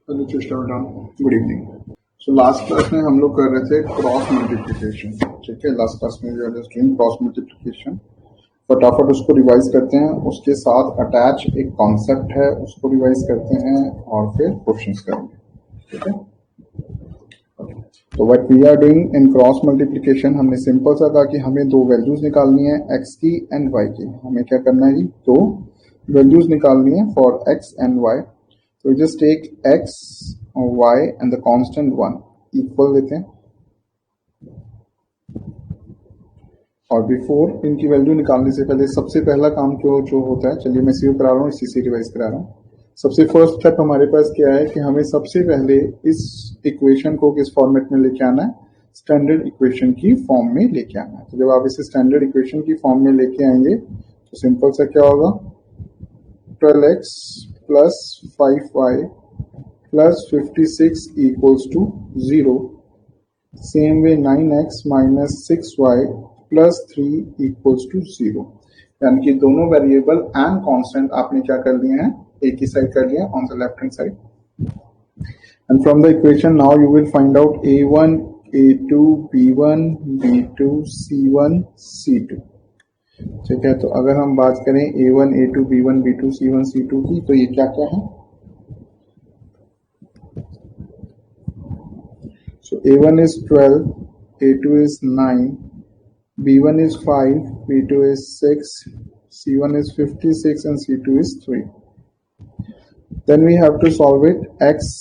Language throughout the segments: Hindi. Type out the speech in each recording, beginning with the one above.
Good evening. So last class में हम लोग कर रहे थे क्रॉस मल्टीप्लिकेशन। ठीक है, लास्ट क्लास में क्रॉस मल्टीप्लिकेशन। फटाफट उसको रिवाइज करते हैं, उसके साथ अटैच एक कॉन्सेप्ट है उसको रिवाइज करते हैं और फिर क्वेश्चंस करेंगे। ठीक है, तो what we are doing in cross multiplication, हमने सिंपल सा कहा कि हमें दो वैल्यूज निकालनी है, एक्स की एंड वाई की। हमें क्या करना है जी, दो वैल्यूज निकालनी है फॉर एक्स एंड वाई। तो जस्ट टेक x और y and the constant 1 equal लेते हैं, और बिफोर इनकी वैल्यू निकालने से पहले सबसे पहला काम जो होता है, चलिए मैं इसी को करा रहा हूँ, इसी से रिवाइज करा रहा हूँ। सबसे फर्स्ट स्टेप हमारे पास क्या है कि हमें सबसे पहले इस इक्वेशन को किस फॉर्मेट में लेके आना है, स्टैंडर्ड इक्वेशन की फॉर्म में लेके आना है। तो जब आप इसे स्टैंडर्ड इक्वेशन की फॉर्म में लेके आएंगे तो सिंपल सा क्या होगा, 12x plus 5y plus 56 equals to 0। Same way 9x minus 6y plus 3 equals to 0। यानी कि दोनों वेरिएबल एंड कांस्टेंट आपने क्या कर लिए हैं, एक ही साइड कर लिया on the left hand side. And from the equation now you will find out a1 a2 b1 b2 c1 c2। ठीक है, तो अगर हम बात करें a1 a2 b1 b2 c1 c2 की, तो ये क्या क्या है। So a1 is 12, a2 is 9, b1 is 5, b2 is 6, c1 is 56 and c2 is 3. Then we have to solve it. X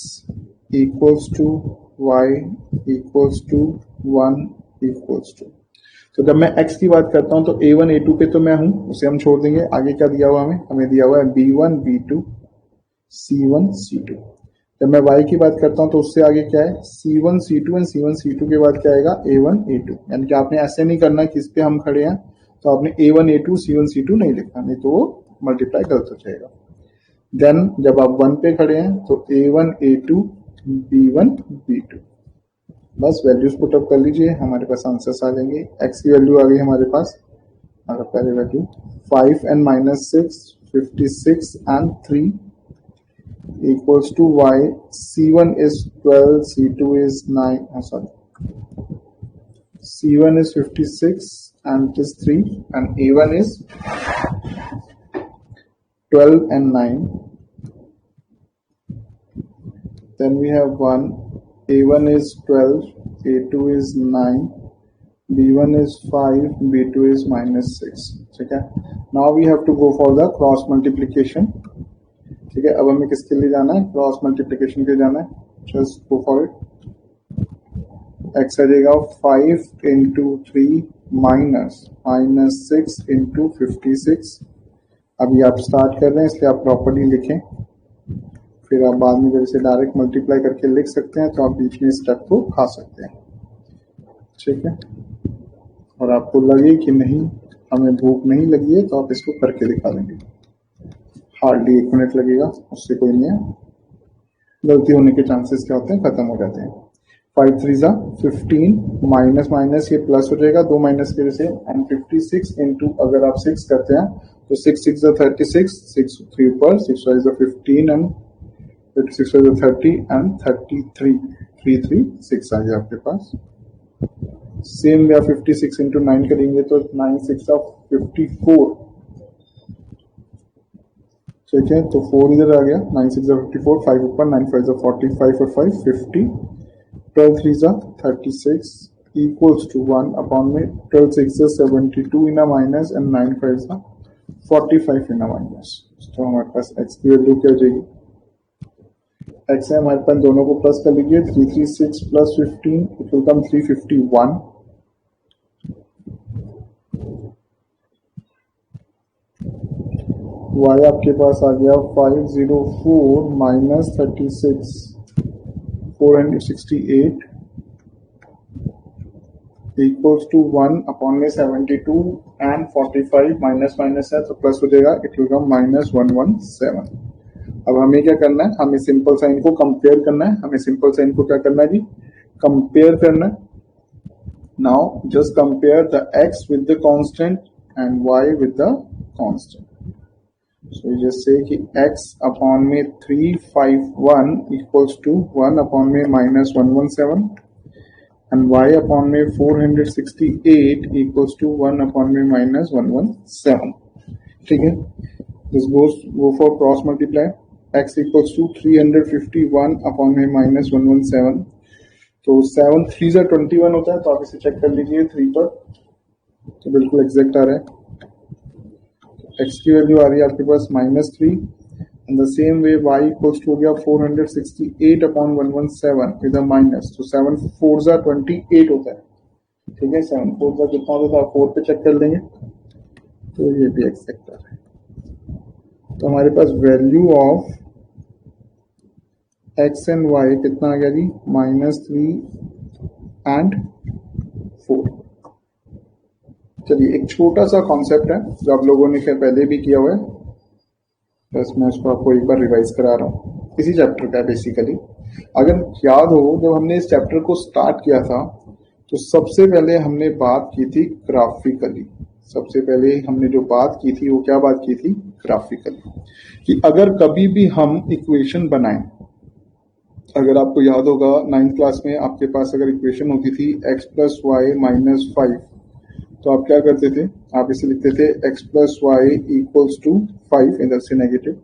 equals to y equals to 1 equals to। तो जब मैं x की बात करता हूं तो a1 a2 पे तो मैं हूं, उसे हम छोड़ देंगे। आगे क्या दिया हुआ हमें दिया हुआ है b1 b2 c1 c2। जब मैं y की बात करता हूं तो उससे आगे क्या है, c1 c2 and c1 c2 के बाद क्या आएगा a1 a2। यानी कि आपने ऐसे नहीं करना कि इस पे हम खड़े हैं तो आपने a1 a2 c1 c2 नहीं लिखना, नहीं तो वो मल्टीप्लाई गलत हो जाएगा। देन जब आप 1 पे खड़े हैं तो a1 a2 b1 b2, बस वैल्यूज पुट अप कर लीजिए, हमारे पास आंसर्स आ जाएंगे। x की वैल्यू आ गई हमारे पास, अगर पहले value 5 and minus 6 56 and 3 equals to y, c1 is 12, c2 is 9, c1 is 56 and it is 3, and a1 is 12 and 9. Then we have 1, a1 is 12, a2 is 9, b1 is 5, b2 is minus 6. ठीक है, now we have to go for the cross multiplication। ठीक है, अब हमें किसके लिए जाना है, क्रॉस मल्टीप्लिकेशन के लिए जाना है। Just go for it. X आ जाएगा 5 इंटू 3 माइनस 6 इंटू 56। अभी आप स्टार्ट कर रहे हैं इसलिए आप प्रॉपर्ली लिखें, फिर आप बाद में जब इसे डायरेक्ट मल्टीप्लाई करके लिख सकते हैं तो आप बीच में स्टेप को खा सकते हैं। ठीक है, और आपको लगे कि नहीं हमें भूख नहीं लगी है तो आप इसको करके दिखा देंगे, हार्डली 1 मिनट लगेगा, उससे कोई नहीं है। गलती होने के चांसेस क्या होते हैं, खत्म हो जाते हैं। 5 3 जा 15 माइनस माइनस ये प्लस हो जाएगा, 2 माइनस की वजह से, एंड 56 इंटू अगर आप 6 करते हैं तो 6 6 जा 36, 6 3 ऊपर 6 5 जा 15 एंड 56 जा 30 एंड 33 3 3 6 आ गया आपके पास। सेम या 56 इंटू 9 करेंगे तो 9 6 जा 54। ठीक है, तो 4 इधर आ गया, 9 6 54, 5 ऊपर, 9 5 45 और 5 50, 12 3 36 इक्वल्स टू 1 अपॉन में 12 6 72 in a minus and 9 5 45 in a minus. तो हमारे पास x की वैल्यू क्या हो जाएगी, x है हमारे पास, दोनों को प्लस कर लीजिए, 336 plus 15 it will come 351। y आपके पास आ गया 504 माइनस 36 468 इक्वल्स टू 1 अपॉन में 72 एंड 45 माइनस माइनस है तो प्लस हो जाएगा, इट विल कम माइनस 117। अब हमें क्या करना है, हमें सिंपल साइन को कंपेयर करना है। हमें सिंपल साइन को क्या करना है जी, कंपेयर करना है। Now just compare the x with the constant and y with the constant. So you just say कि x upon में 351 equals to 1 upon में minus 117 and y upon में 468 equals to 1 upon में minus 117. ठीक है, this go for cross multiply. X equals to 351 upon में minus 117. तो 7 3 जा 21 होता है, तो आप इसे चेक कर लीजिए 3 पर, तो बिल्कुल एग्जैक्ट आ रहा है. x की वैल्यू आ रही है आपके पास -3 and the same way y equals to हो गया 468 अपॉन 117 विद अ माइनस, तो 7 4 जा 28 होता है. ठीक है, 7 4 जा कितना होता है, आप 4 पे चेक कर लेंगे, तो ये भी एग्जैक्ट आ रहा है. तो हमारे पास value of x and y कितना आ गया जी, -3 एंड 4. चलिए, एक छोटा सा कॉन्सेप्ट है जो आप लोगों ने पहले भी किया हुआ है, बस मैं उसको आपको एक बार रिवाइज करा रहा हूँ. इसी चैप्टर का बेसिकली, अगर याद हो जब हमने इस चैप्टर को स्टार्ट किया था तो सबसे पहले हमने बात की थी ग्राफिकली. सबसे पहले हमने जो बात की थी वो क्या बात की थी, ग्राफिकली, कि अगर कभी भी हम इक्वेशन बनाएं, अगर आपको याद होगा 9th क्लास में आपके पास अगर इक्वेशन होती थी x प्लस वाई माइनस 5, तो आप क्या करते थे, आप इसे लिखते थे x plus y equals to 5, इधर से नेगेटिव,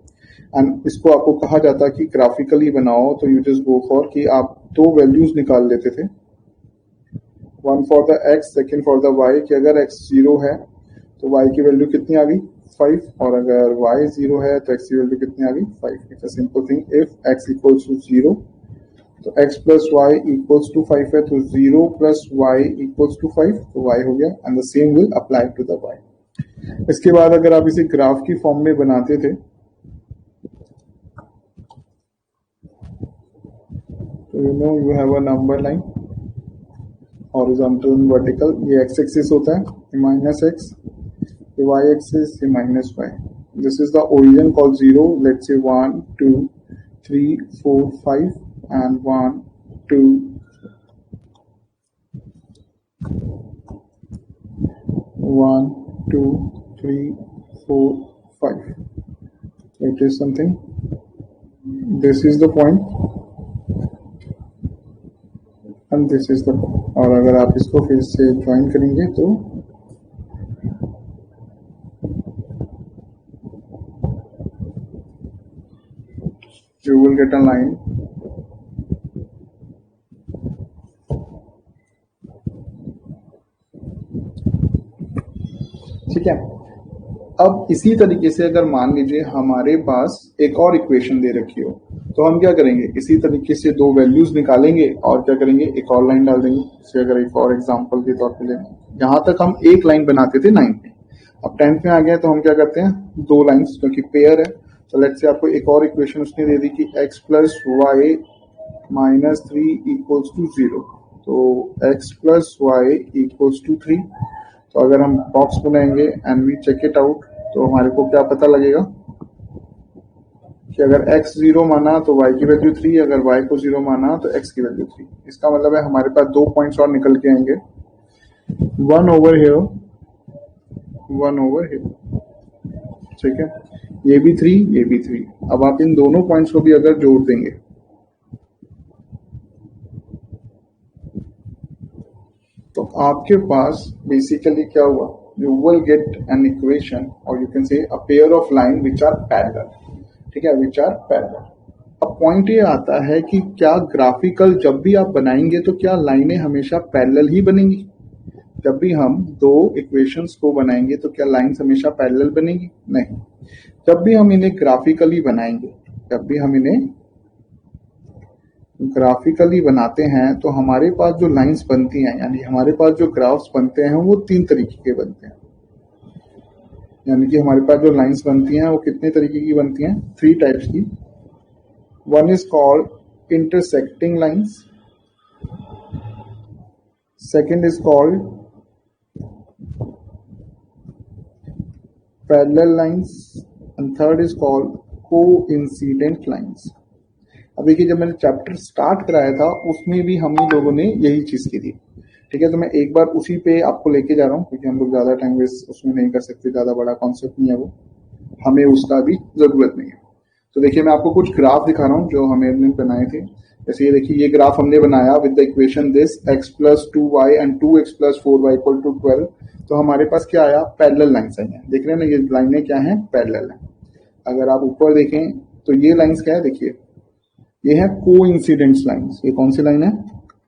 एंड इसको आपको कहा जाता कि ग्राफिकली बनाओ, तो यू जस्ट गो फॉर कि आप दो वैल्यूज निकाल लेते थे, one for the x, second for the y, कि अगर x 0 है तो y की वैल्यू कितनी आ गई 5, और अगर y 0 है तो x की वैल्यू कितनी आ गई 5. It's a simple thing. If x equals to 0 तो x plus y equals to 5 है, तो 0 प्लस वाई इक्वल्स टू 5, तो y हो गया, and the same will apply to the y. इसके बाद अगर आप इसे ग्राफ की फॉर्म में बनाते थे, तो you know you have a number line, horizontal and vertical. ये x एक्सिस होता है, ये माइनस x, ये y एक्सिस, ये minus y. This is the origin called 0. Let's say 1 2 3 4 5 and 1 2 1 2 3 4 5. It is something. This is the point and this is the point. और अगर आप इसको फिर से ज्वाइन करेंगे तो you will get a line. ठीक है, अब इसी तरीके से अगर मान लीजिए हमारे पास एक और इक्वेशन दे रखी हो, तो हम क्या करेंगे, इसी तरीके से दो वैल्यूज निकालेंगे और क्या करेंगे, एक और लाइन डाल देंगे. जैसे अगर एक और एग्जांपल के तौर पे लें, यहां तक हम एक लाइन बनाते थे 9th में, अब 10th में आ गए तो हम क्या करते हैं, दो लाइंस, क्योंकि पेयर है. तो लेट्स से आपको एक और इक्वेशन उसने दे दी कि x plus y minus 3 equals to 0, तो x plus y equals to 3. तो अगर हम बॉक्स बनाएंगे and we check it out, तो हमारे को क्या पता लगेगा कि अगर x 0 माना तो y की वैल्यू 3, अगर y को 0 माना तो x की वैल्यू 3. इसका मतलब है हमारे पास 2 पॉइंट्स और निकल के आएंगे, one over here, one over here. ठीक है, ये भी 3, ये भी 3. अब आप इन दोनों पॉइंट्स को भी अगर जोड़ देंगे तो आपके पास बेसिकली क्या हुआ, you will get an equation or you can say a pair of line which are parallel. ठीक है, which are parallel. अब पॉइंट ये आता है कि क्या ग्राफिकल जब भी आप बनाएंगे तो क्या लाइनें हमेशा पैरेलल ही बनेंगी. जब भी हम दो इक्वेशंस को बनाएंगे तो क्या लाइंस हमेशा पैरेलल बनेंगी, नहीं. जब भी हम इन्हें ग्राफिकली बनाएंगे, जब भी हम इन्हें ग्राफिकली बनाते हैं, तो हमारे पास जो लाइंस बनती हैं, यानी हमारे पास जो ग्राफ्स बनते हैं वो 3 तरीके के बनते हैं. यानी कि हमारे पास जो लाइंस बनती हैं वो कितने तरीके की बनती हैं, 3 टाइप्स की. One is called intersecting lines, second is called parallel lines, and third is called coincident lines. अब देखिए, जब मैंने चैप्टर स्टार्ट कराया था उसमें भी हम लोगों ने यही चीज की थी. ठीक है, तो मैं एक बार उसी पे आपको लेके जा रहा हूँ, क्योंकि हम लोग ज्यादा टाइम वेस्ट उसमें नहीं कर सकते, ज्यादा बड़ा कॉन्सेप्ट नहीं है वो. हमें उसका भी जरूरत नहीं है। तो देखिए मैं आपको कुछ ग्राफ दिखा रहा हूँ जो हमने बनाए थे। जैसे ये देखिए, ये ग्राफ हमने बनाया with the equation this x plus 2y and 2x plus 4y equal to 12। तो हमारे पास क्या आया, पैरेलल लाइन्स आई हैं। देख रहे हैं ना, ये लाइनें क्या हैं, पैरेलल है। अगर आप ऊपर देखें तो ये लाइन्स क्या है, देखिए ये है कोइंसिडेंस लाइन्स। ये कौन सी लाइन है,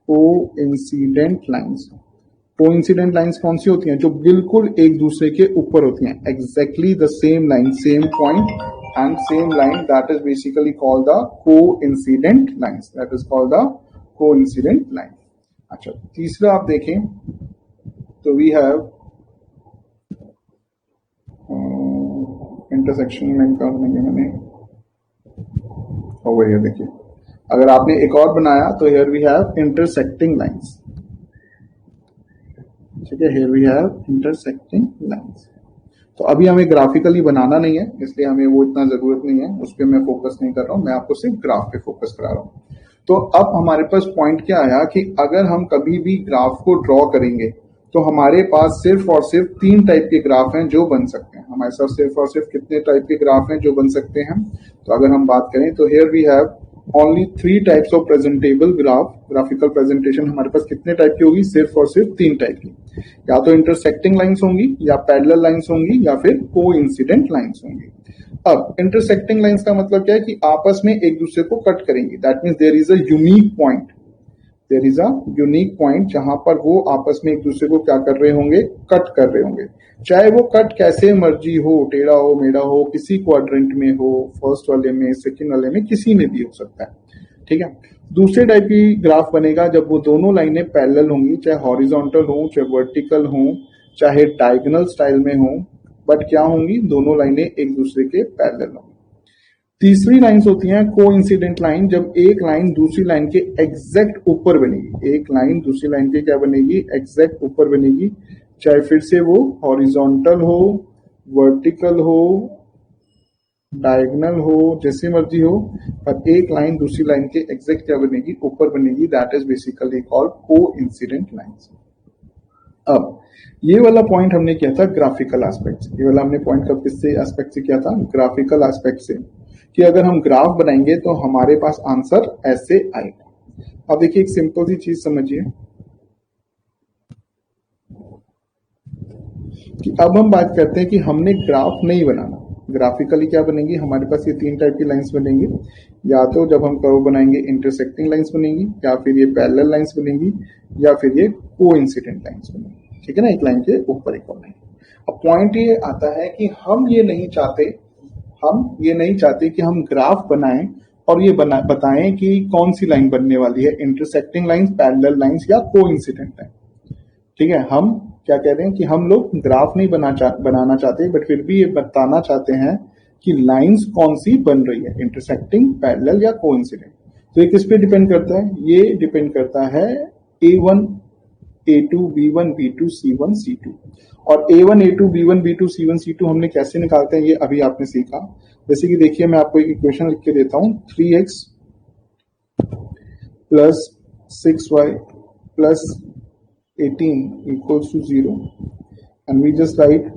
कोइंसिडेंट लाइन्स। कोइंसिडेंट लाइन्स कौन सी होती हैं, जो बिल्कुल एक दूसरे के ऊपर होती हैं, exactly the same line, same point and same line, that is basically called the coincident lines, that is called the coincident line। अच्छा, तीसरा आप देखें तो we have intersection line का बनेंगे मैंने over here। देखिए अगर आपने एक और बनाया तो here we have intersecting lines, ठीक है, here we have intersecting lines। तो अभी हमें ग्राफिकली बनाना नहीं है, इसलिए हमें वो इतना जरूरत नहीं है, उस पर मैं फोकस नहीं कर रहा हूँ, मैं आपको सिर्फ ग्राफ पे फोकस करा रहा हूँ। तो अब हमारे पास पॉइंट क्या आया कि अगर हम कभी भी ग्राफ को ड्रॉ करेंगे तो हमारे पास सिर्फ और सिर्फ 3 टाइप के ग्राफ हैं जो बन सकते हैं। हमारे पास सिर्फ और सिर्फ कितने टाइप के ग्राफ हैं जो बन सकते हैं, तो अगर हम बात करें तो here we have only 3 types of presentable graph. Graphical presentation हमारे पास कितने टाइप की होगी, सिर्फ और सिर्फ 3 टाइप की। या तो इंटरसेक्टिंग लाइंस होंगी, या पैरेलल लाइंस होंगी, या फिर कोइंसिडेंट लाइंस होंगी। अब इंटरसेक्टिंग लाइंस का मतलब क्या है कि आपस में एक दूसरे को कट करेंगी। That means there is a unique point, there is a unique point जहां पर वो आपस में एक दूसरे को क्या कर रहे होंगे, कट कर रहे होंगे। चाहे वो कट कैसे मर्जी हो, टेढ़ा हो, मेढ़ा हो, किसी क्वाड्रेंट में हो, फर्स्ट वाले में, सेकंड वाले में, किसी में भी हो सकता है, ठीक है। दूसरे टाइप की ग्राफ बनेगा जब वो दोनों लाइनें पैरेलल होंगी, चाहे हॉरिजॉन्टल हो, चाहे वर्टिकल हो, चाहे डायगोनल स्टाइल में हो, बट क्या होंगी, दोनों लाइनें एक दूसरे के पैरेलल होंगी। तीसरी लाइंस होती हैं कोइंसिडेंट लाइन, जब एक लाइन दूसरी लाइन के एग्जैक्ट ऊपर बनेगी। एक लाइन दूसरी लाइन के क्या बनेगी, एग्जैक्ट ऊपर बनेगी, चाहे फिर से वो हॉरिजॉन्टल हो, वर्टिकल हो, डायगोनल हो, जैसे मर्जी हो, पर एक लाइन दूसरी लाइन के एग्जैक्ट क्या बनेगी, ऊपर बनेगी। That is basically called coincident lines. अब ये वाला पॉइंट हमने किया था ग्राफिकल एस्पेक्ट से। ये वाला हमने पॉइंट कब किससे एस्पेक्ट से किया था, ग्राफिकल एस्पेक्ट से, कि अगर हम ग्राफ बनाएंगे तो हमारे पास आंसर ऐसे आएगा। अब देखिए एक सिंपल सी चीज समझिए कि अब हम बात करते हैं कि हमने ग्राफ नहीं बनाना। ग्राफिकली क्या बनेंगी, हमारे पास ये 3 टाइप की लाइंस बनेंगी। या तो जब हम कर्व बनाएंगे इंटरसेक्टिंग लाइंस बनेंगी, या फिर ये पैरेलल लाइंस बनेंगी, या फिर ये कोइंसिडेंट लाइंस बनेंगी, ठीक है ना, एक लाइन के ऊपर एक और लाइन। अब पॉइंट ये आता है कि हम ये नहीं चाहते कि हम ग्राफ बनाएं और ये बताएं कि कौन सी लाइन बनने वाली है, इंटरसेक्टिंग लाइंस, पैरेलल लाइंस या कोइंसिडेंट लाइन, ठीक है। हम क्या कह रहे हैं कि हम लोग ग्राफ नहीं बनाना चाहते, बट फिर भी ये बताना चाहते हैं कि लाइंस कौन सी बन रही है, इंटरसेक्टिंग, पैरेलल या कोइंसिडेंट। तो ये किस पे डिपेंड करता है, ये डिपेंड करता है A1, A2, B1, B2, C1, C2। और A1, A2, B1, B2, C1, C2 हमने कैसे निकालते हैं ये अभी आपने सीखा। जैसे कि देखिए मैं आपको एक इक्वेशन लिख के देता हूं, 3x plus 6y plus 18 equals to 0, and we just write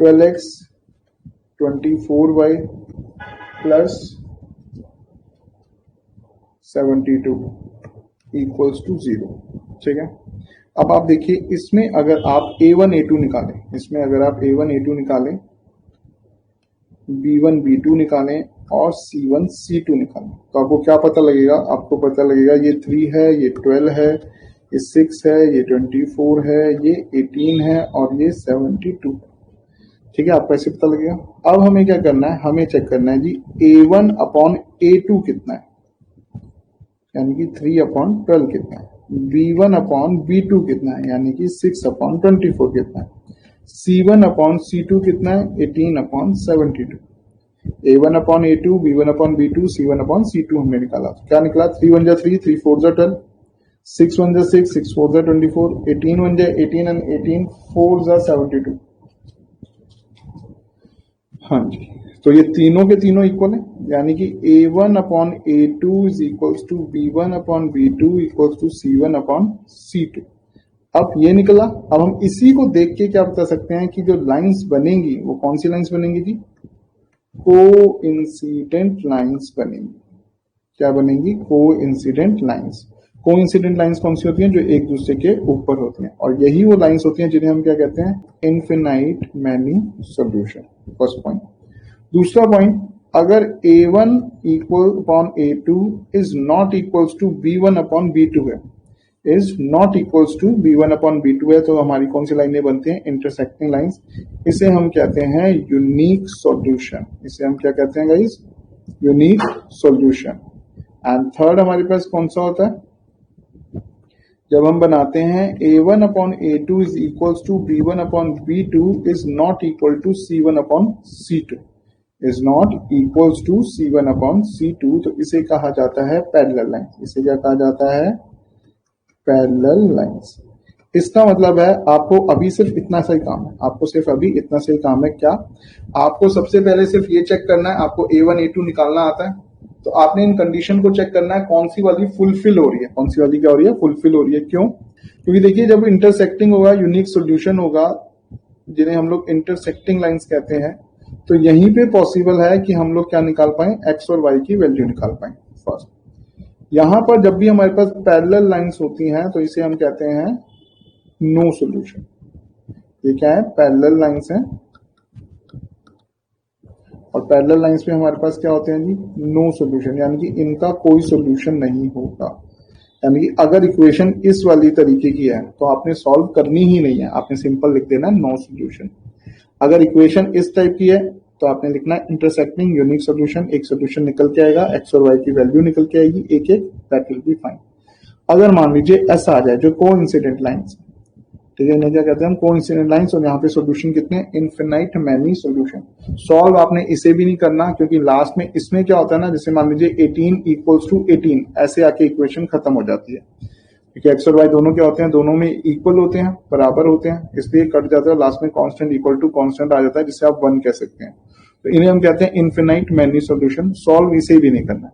12x 24y plus 72 equals to 0, ठीक है। अब आप देखिए इसमें अगर आप A1 A2 निकालें, इसमें अगर आप A1 A2 निकालें, B1 B2 निकालें और C1 C2 निकालें, तो आपको क्या पता लगेगा, आपको पता लगेगा ये 3 है, ये 12 है, ये 6 है, ये 24 है, ये 18 है और ये 72, ठीक है। आपको ऐसे पता लगेगा। अब हमें क्या करना है, हमें चेक करना है जी A1 अपॉन A2 कितना है, यानी कि 3 अपॉन 12 कितना है, B1 अपॉन B2 कितना है, यानी कि 6 अपॉन 24 कितना है, C1 अपॉन C2 कितना है, 18 upon 72। A1 upon A2, B1 upon B2, C1 upon C2 हमने निकाला, क्या निकला, 3 1 जा 3, 3 4 जा 12, 6 1 जा 6, 6 4 जा 24, 18 1 जा 18 and 18 4 जा 72। हाँ जी, तो ये तीनों के तीनों इक्वल है, यानी कि A1 upon A2 is equals to B1 upon B2 equals to C1 upon C2। अब ये निकला। अब हम इसी को देख के क्या बता सकते हैं कि जो लाइंस बनेंगी वो कौन सी लाइंस बनेंगी जी? कोइंसिडेंट लाइंस बनेंगी। क्या बनेंगी? Coincident lines. कोइंसिडेंट लाइंस कौन सी होती हैं? जो एक दूसरे के ऊपर होती हैं, और यही वो लाइंस होती हैं जिन्हें हम क्या कहते हैं? Infinite many solution. First point. दूसरा पॉइंट, अगर a1 equal upon a2 is not equals to b1 upon b2 है, is not equals to b1 upon b2 है, तो हमारी कौन सी लाइनें बनती हैं? Intersecting lines. इसे हम कहते हैं यूनिक सॉल्यूशन। इसे हम क्या कहते हैं guys? Unique solution. And third हमारे पास कौन सा होता है? जब हम बनाते हैं a1 upon a2 is equals to b1 upon b2 is not equal to c1 upon c2, is not equals to c1 upon c2, तो इसे कहा जाता है पैरेलल लाइन। इसे क्या कहा जाता है? Parallel lines. इसका मतलब है आपको अभी सिर्फ इतना सा ही काम है, आपको सिर्फ अभी इतना सा ही काम है। क्या? आपको सबसे पहले सिर्फ ये चेक करना है, आपको a1 a2 निकालना आता है, तो आपने इन कंडीशन को चेक करना है कौन सी वाली फुलफिल हो रही है। कौन सी वाली क्या हो रही है? फुलफिल हो रही है। क्यों? क्योंकि देखिए जब इंटरसेक्टिंग होगा, यूनिक सॉल्यूशन होगा, जिन्हें हम लोग इंटरसेक्टिंग लाइंस कहते हैं, तो यहीं पे पॉसिबल है कि हम लोग क्या निकाल पाए? एक्स और वाई की वैल्यू निकाल पाए। फर्स्ट, यहां पर जब भी हमारे पास पैरेलल लाइंस होती हैं तो इसे हम कहते हैं नो सॉल्यूशन। ये क्या है? पैरेलल लाइंस है, और पैरेलल लाइंस में हमारे पास क्या होते हैं जी? नो सॉल्यूशन, यानी कि इनका कोई सॉल्यूशन नहीं होगा। यानी कि अगर इक्वेशन इस वाली तरीके की है तो आपने सॉल्व करनी ही नहीं है, आपने सिंपल लिख देना नो सॉल्यूशन। अगर इक्वेशन इस टाइप की है तो आपने लिखना है इंटरसेक्टिंग यूनिक सॉल्यूशन। एक सॉल्यूशन निकल के आएगा, एक्स और वाई की वैल्यू निकल के आएगी एक एक, दैट विल बी फाइन। अगर मान लीजिए ऐसा आ जाए जो कोइंसिडेंट लाइंस, ठीक है, इन्हें क्या कहते हैं हम? Coincident lines. और यहाँ पे सॉल्यूशन कितने? Infinite many solution. सॉल्व आपने इसे भी नहीं करना, क्योंकि लास्ट में इसमें क्या होता है ना, जैसे मान लीजिए 18 इक्वल्स टू 18 ऐसे आके इक्वेशन खत्म हो जाती है, क्योंकि एक्स और वाई दोनों क्या होते हैं? दोनों में इक्वल होते हैं, बराबर होते हैं, इसलिए कट जाता है, लास्ट में कांस्टेंट इक्वल टू कांस्टेंट आ जाता है, जिसे आप 1 कह सकते हैं। तो इन्हें हम कहते हैं इनफिनाइट मैनी सॉल्यूशन। सॉल्व इसे भी नहीं करना है,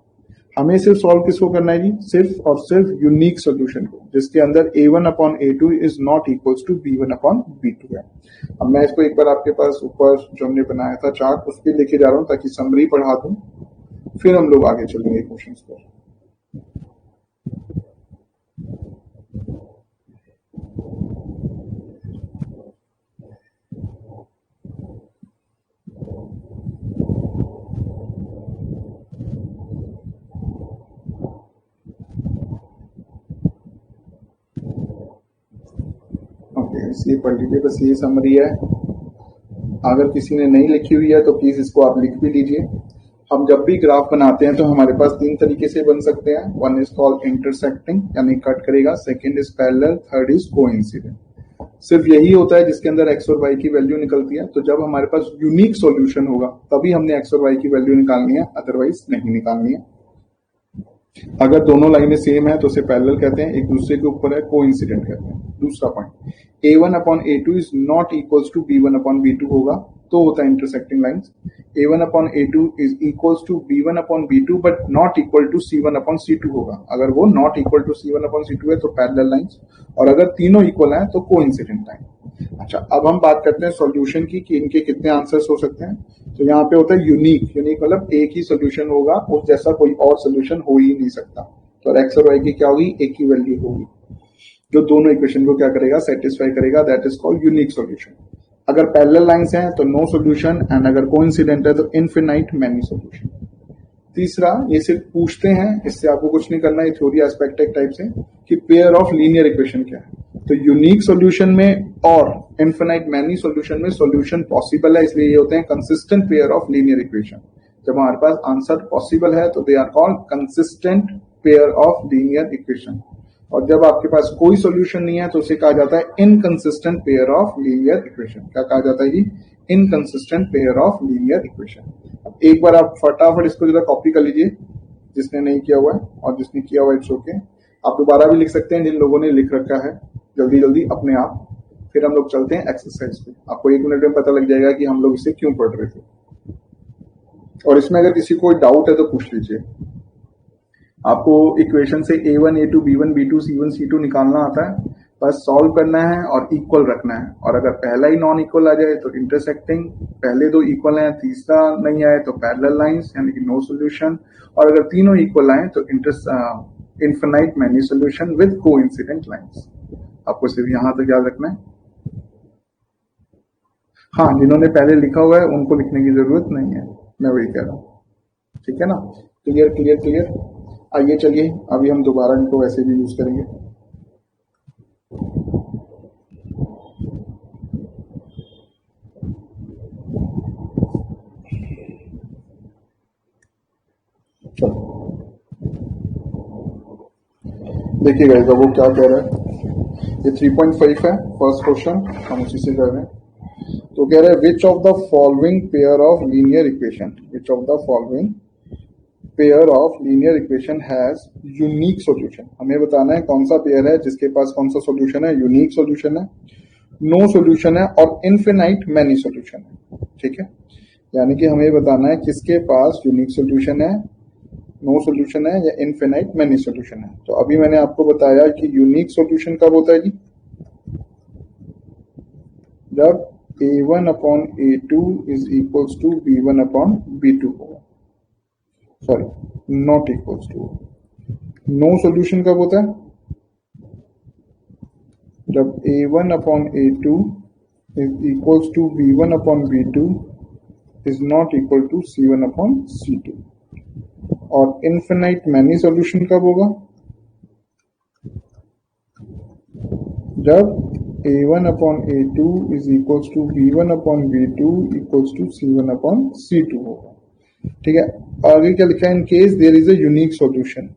हमें सिर्फ सॉल्व किसको करना है जी? सिर्फ और सिर्फ यूनिक सॉल्यूशन को, जिसके अंदर a1 upon a2 is not equals to b1 upon b2 है। अब मैं इसको एक बार आपके पास ऊपर जो हमने बनाया था चार्ट, उस पर लेके जा रहा हूं ताकि समरी पढ़ा दूं, फिर हम लोग आगे चलेंगे क्वेश्चंस पर। ये पढ़ लीजिए, बस ये समरी है। अगर किसी ने नहीं लिखी हुई है तो प्लीज इसको आप लिख भी लीजिए। हम जब भी ग्राफ बनाते हैं तो हमारे पास 3 तरीके से बन सकते हैं। वन इज कॉल्ड इंटरसेक्टिंग, यानी कट करेगा, second is parallel, third is coincident. सिर्फ यही होता है जिसके अंदर एक्स और वाई की वैल्यू निकलती है। तो जब हमारे पास यूनिक सॉल्यूशन होगा तभी हमने एक्स और वाई की वैल्यू निकालनी है, अदरवाइज नहीं निकालनी है। अगर दोनों लाइनें सेम है तो उसे पैरेलल कहते हैं, एक दूसरे के ऊपर है, कोइंसिडेंट कहते हैं। दूसरा point, a1 upon a2 is not equals to b1 upon b2 होगा तो होता है intersecting lines. a1 upon a2 is equals to b1 upon b2 but not equal to c1 upon c2 होगा। अगर वो not equal to c1 upon c2 है तो पैरेलल लाइंस, और अगर तीनों इक्वल है तो कोइंसिडेंट लाइन। अच्छा, अब हम बात करते हैं सॉल्यूशन की कि इनके कितने आंसर्स हो सकते हैं। तो यहाँ पे होता है यूनिक। यूनिक मतलब एक ही सॉल्यूशन होगा, उस जैसा कोई और सॉल्यूशन हो ही नहीं सकता। तो एक्स और वाई की क्या होगी? एक ही वैल्यू होगी जो दोनों इक्वेशन को क्या करेगा? सेटिस्फाई करेगा। That is called unique solution. अगर पैरेलल लाइंस हैं तो नो सॉल्यूशन, एंड अगर कोइंसिडेंट है तो इनफिनाइट मैनी सॉल्यूशन। तीसरा, ये सिर्फ पूछते हैं, इससे आपको कुछ नहीं करना है, थ्योरी एस्पेक्ट एक टाइप से, कि पेयर ऑफ लीनियर इक्वेशन क्या है। तो यूनिक सॉल्यूशन में और इनफिनाइट मैनी सॉल्यूशन में सॉल्यूशन पॉसिबल है, इसलिए ये होते हैं consistent pair of linear equation. जब हमारे पास आंसर पॉसिबल है तो they are called consistent pair of linear equation. और जब आपके पास कोई सॉल्यूशन नहीं है तो उसे कहा जाता है inconsistent pair of linear equation. क्या कहा जाता है जी? Inconsistent pair of linear equation. अब एक बार आप फटाफट इसको जरा कॉपी कर लीजिए, जिसने नहीं किया हुआ है, और जिसने किया हुआ है इट्स ओके। आप दोबारा भी लिख सकते हैं जिन लोगों ने लिख रखा है, जल्दी जल्दी अपने आप। फिर हम लोग चलते हैं एक्सरसाइज पे। आपको 1 मिनट में पता लग जाएगा कि हम लोग इसे क्यों पढ़ रहे थे, और इसमें अगर किसी को डाउट है तो पूछ लीजिए। आपको इक्वेशन से a1 a2 b1 b2 c1 c2 निकालना आता है, बस सॉल्व करना है और इक्वल रखना है। और अगर पहला ही नॉन इक्वल आ जाए तो इंटरसेक्टिंग, पहले दो इक्वल हैं तीसरा नहीं आए तो पैरेलल लाइंस यानी कि नो सॉल्यूशन, और अगर तीनों इक्वल आए तो infinite many solution with coincident lines. आपको सिर्फ यहां तक याद रखना है। हाँ, जिन्होंने पहले लिखा हुआ है उनको लिखने की जरूरत नहीं है, मैं वही कह रहा हूँ। ठीक है ना? Clear clear clear. आइए चलिए अभी हम दोबारा इनको वैसे भी यूज करेंगे। देखिए गाइस, अब वो क्या कह रहा है, ये 3.5 है फर्स्ट क्वेश्चन, हम उसी से कर रहे हैं। तो कह रहा है which of the following pair of linear equation, which of the following pair of linear equation has unique solution. हमें बताना है कौन सा पेयर है जिसके पास कौन सा सॉल्यूशन है, यूनिक सॉल्यूशन है, नो सॉल्यूशन है और इनफिनाइट मैनी सॉल्यूशन है। ठीक है, यानी कि हमें बताना है किसके पास यूनिक सॉल्यूशन है, नो सॉल्यूशन है या इनफिनाइट मैनी सॉल्यूशन है। तो अभी मैंने आपको बताया कि यूनिक सॉल्यूशन कब होता है जी, जब a1 upon a2 is equals to b1 upon b2 होगा, sorry not equals to. No solution कब होता है, जब a1 upon a2 is equals to b1 upon b2 is not equal to c1 upon c2। और इनफिनाइट मैनी सॉल्यूशन कब होगा, जब a1 upon a2 is equals to b1 upon b2 equals to c1 upon c2 होगा। ठीक है, आगे क्या लिखा है, in case there is a unique solution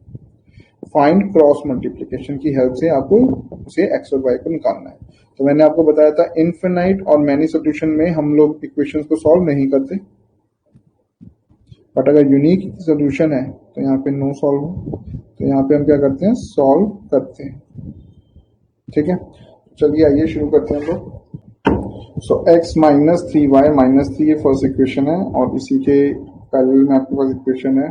find cross multiplication की हेल्प से आपको उसे एक्स और वाई को निकालना है। तो मैंने आपको बताया था इनफिनाइट और मैनी सॉल्यूशन में हम लोग इक्वेशंस को सॉल्व नहीं करते, बट अगर यूनिक सॉल्यूशन है तो यहाँ पे नो सॉल्व हो, तो यहाँ पे हम क्या करते हैं, सॉल्व करते हैं। ठीक है, चलिए आइए शुरू करते हैं हम लोग। सो x माइनस 3y माइनस 3 ये फर्स्ट इक्वेशन है, और इसी के पैरेलल में आपके पास इक्वेशन है